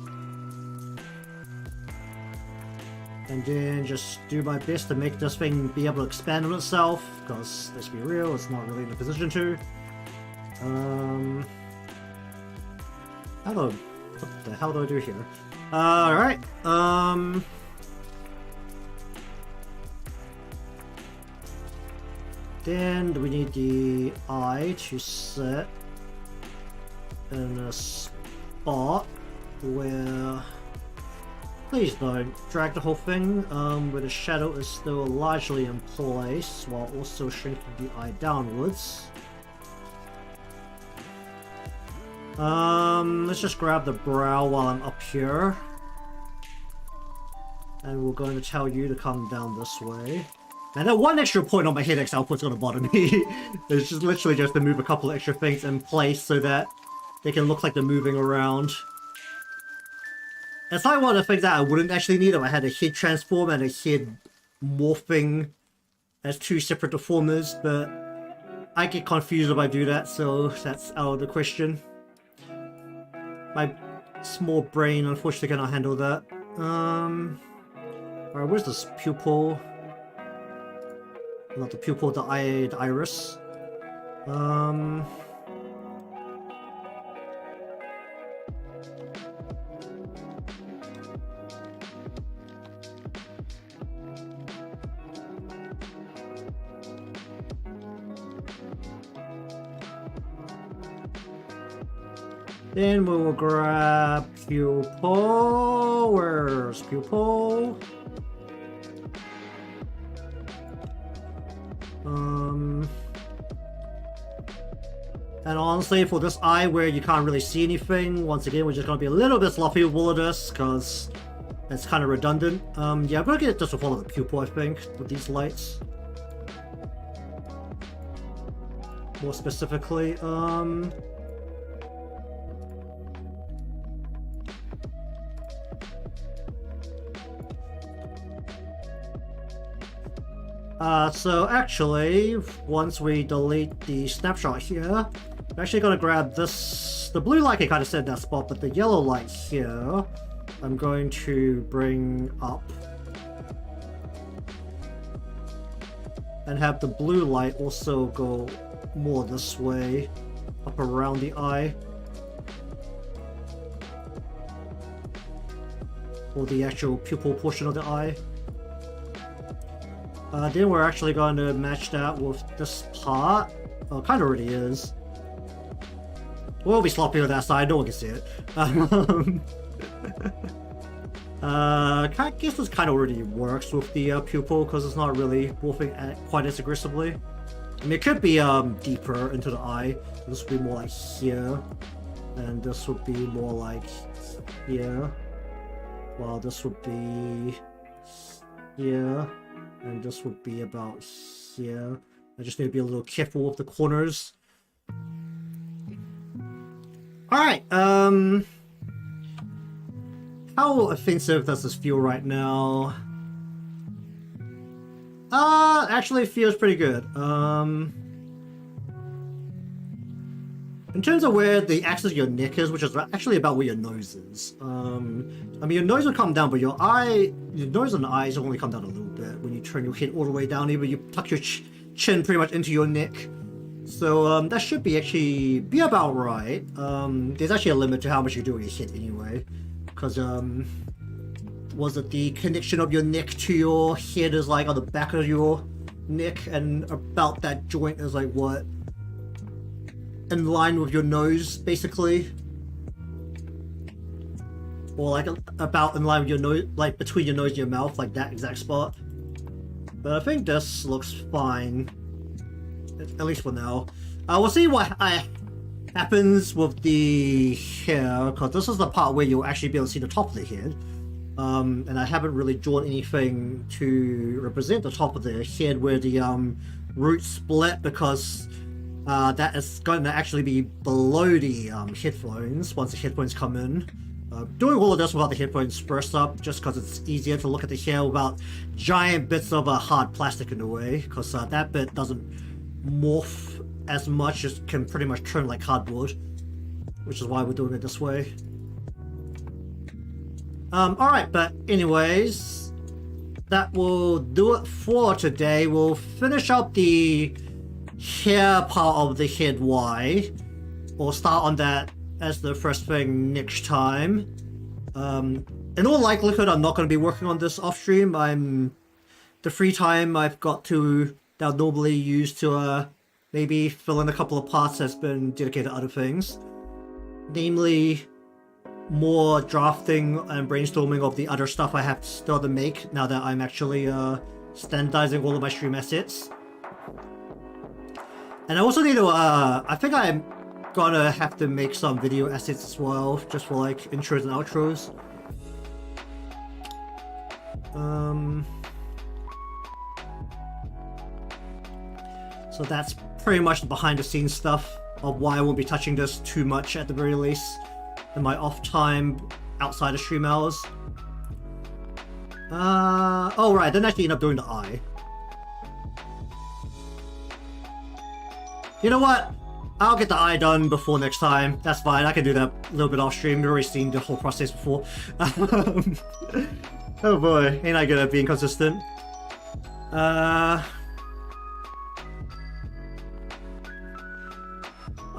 S1: And then just do my best to make this thing be able to expand on itself, because let's be real, it's not really in a position to. What the hell do I do here? Alright, then we need the eye to set in a spot where, please don't drag the whole thing, where the shadow is still largely in place while also shrinking the eye downwards. Let's just grab the brow while I'm up here, and we're going to tell you to come down this way. And that one extra point on my HeadXY output's gonna bother me. It's just literally just to move a couple extra things in place so that they can look like they're moving around. It's like one of the things that I wouldn't actually need if I had a head transform and a head morphing as two separate deformers, but I get confused if I do that, so that's out of the question. My small brain unfortunately cannot handle that. Alright, where's this pupil? Not the pupil, the iris. Then we will grab pupil. Where's pupil? And honestly, for this eye where you can't really see anything, once again, we're just gonna be a little bit sloppy with all of this, because it's kind of redundant. Yeah, I'm gonna get just to follow the pupil, I think, with these lights. More specifically, so actually, once we delete the snapshot here, I'm actually gonna grab this, the blue light can kind of set that spot, but the yellow light here, I'm going to bring up. And have the blue light also go more this way, up around the eye. Or the actual pupil portion of the eye. Then we're actually going to match that with this part. Oh, kind of already is. We'll be sloppy on that side, no one can see it. I guess this kind of already works with the pupil because it's not really morphing quite as aggressively. I mean, it could be deeper into the eye. This would be more like here, and this would be more like here. While this would be here, and this would be about here. I just need to be a little careful with the corners. Alright, how offensive does this feel right now? Actually it feels pretty good. In terms of where the axis of your neck is, which is actually about where your nose is. I mean, your nose will come down, but your nose and eyes will only come down a little bit when you turn your head all the way down. Even you tuck your chin pretty much into your neck. So that should actually be about right. There's actually a limit to how much you do with your head anyway, because was it the connection of your neck to your head is like on the back of your neck, and about that joint is like what, in line with your nose basically, or like about in line with your nose, like between your nose and your mouth, like that exact spot. But I think this looks fine. At least for now. We'll see what happens with the hair, because this is the part where you'll actually be able to see the top of the head. And I haven't really drawn anything to represent the top of the head where the roots split, because that is going to actually be below the headphones once the headphones come in. Doing all of this without the headphones first up, just because it's easier to look at the hair without giant bits of hard plastic in the way, because that bit doesn't morph as much, as can pretty much turn like cardboard, which is why we're doing it this way. Alright, but anyways, that will do it for today. We'll finish up the hair part of the HeadXY, or start on that as the first thing next time. In all likelihood, I'm not going to be working on this off stream. The free time I've got that I'll normally use to maybe fill in a couple of parts has been dedicated to other things. Namely, more drafting and brainstorming of the other stuff I have still to make now that I'm actually standardizing all of my stream assets. And I also need to, I think I'm gonna have to make some video assets as well, just for like intros and outros. So that's pretty much the behind the scenes stuff of why I won't be touching this too much at the very least in my off time outside of stream hours. Oh right, I didn't actually end up doing the eye. You know what? I'll get the eye done before next time. That's fine, I can do that a little bit off stream. We've already seen the whole process before. Oh boy, ain't I good at being consistent.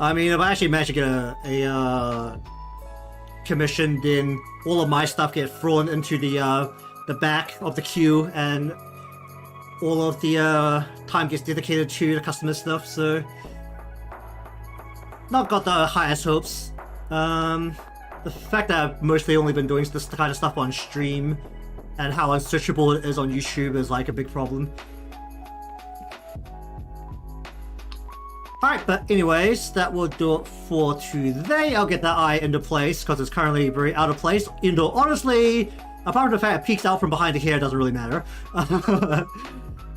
S1: I mean, if I actually manage to get a commission, then all of my stuff get thrown into the back of the queue, and all of the time gets dedicated to the customer stuff, so not got the highest hopes. The fact that I've mostly only been doing this kind of stuff on stream, and how unsearchable it is on YouTube, is like a big problem. Alright, but anyways, that will do it for today. I'll get that eye into place, because it's currently very out of place. Even though, honestly, apart from the fact it peeks out from behind the hair, it doesn't really matter. But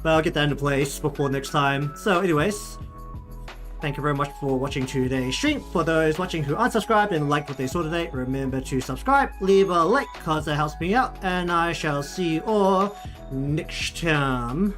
S1: I'll get that into place before next time. So anyways, thank you very much for watching today's stream. For those watching who aren't subscribed and liked what they saw today, remember to subscribe, leave a like, because that helps me out, and I shall see you all next time.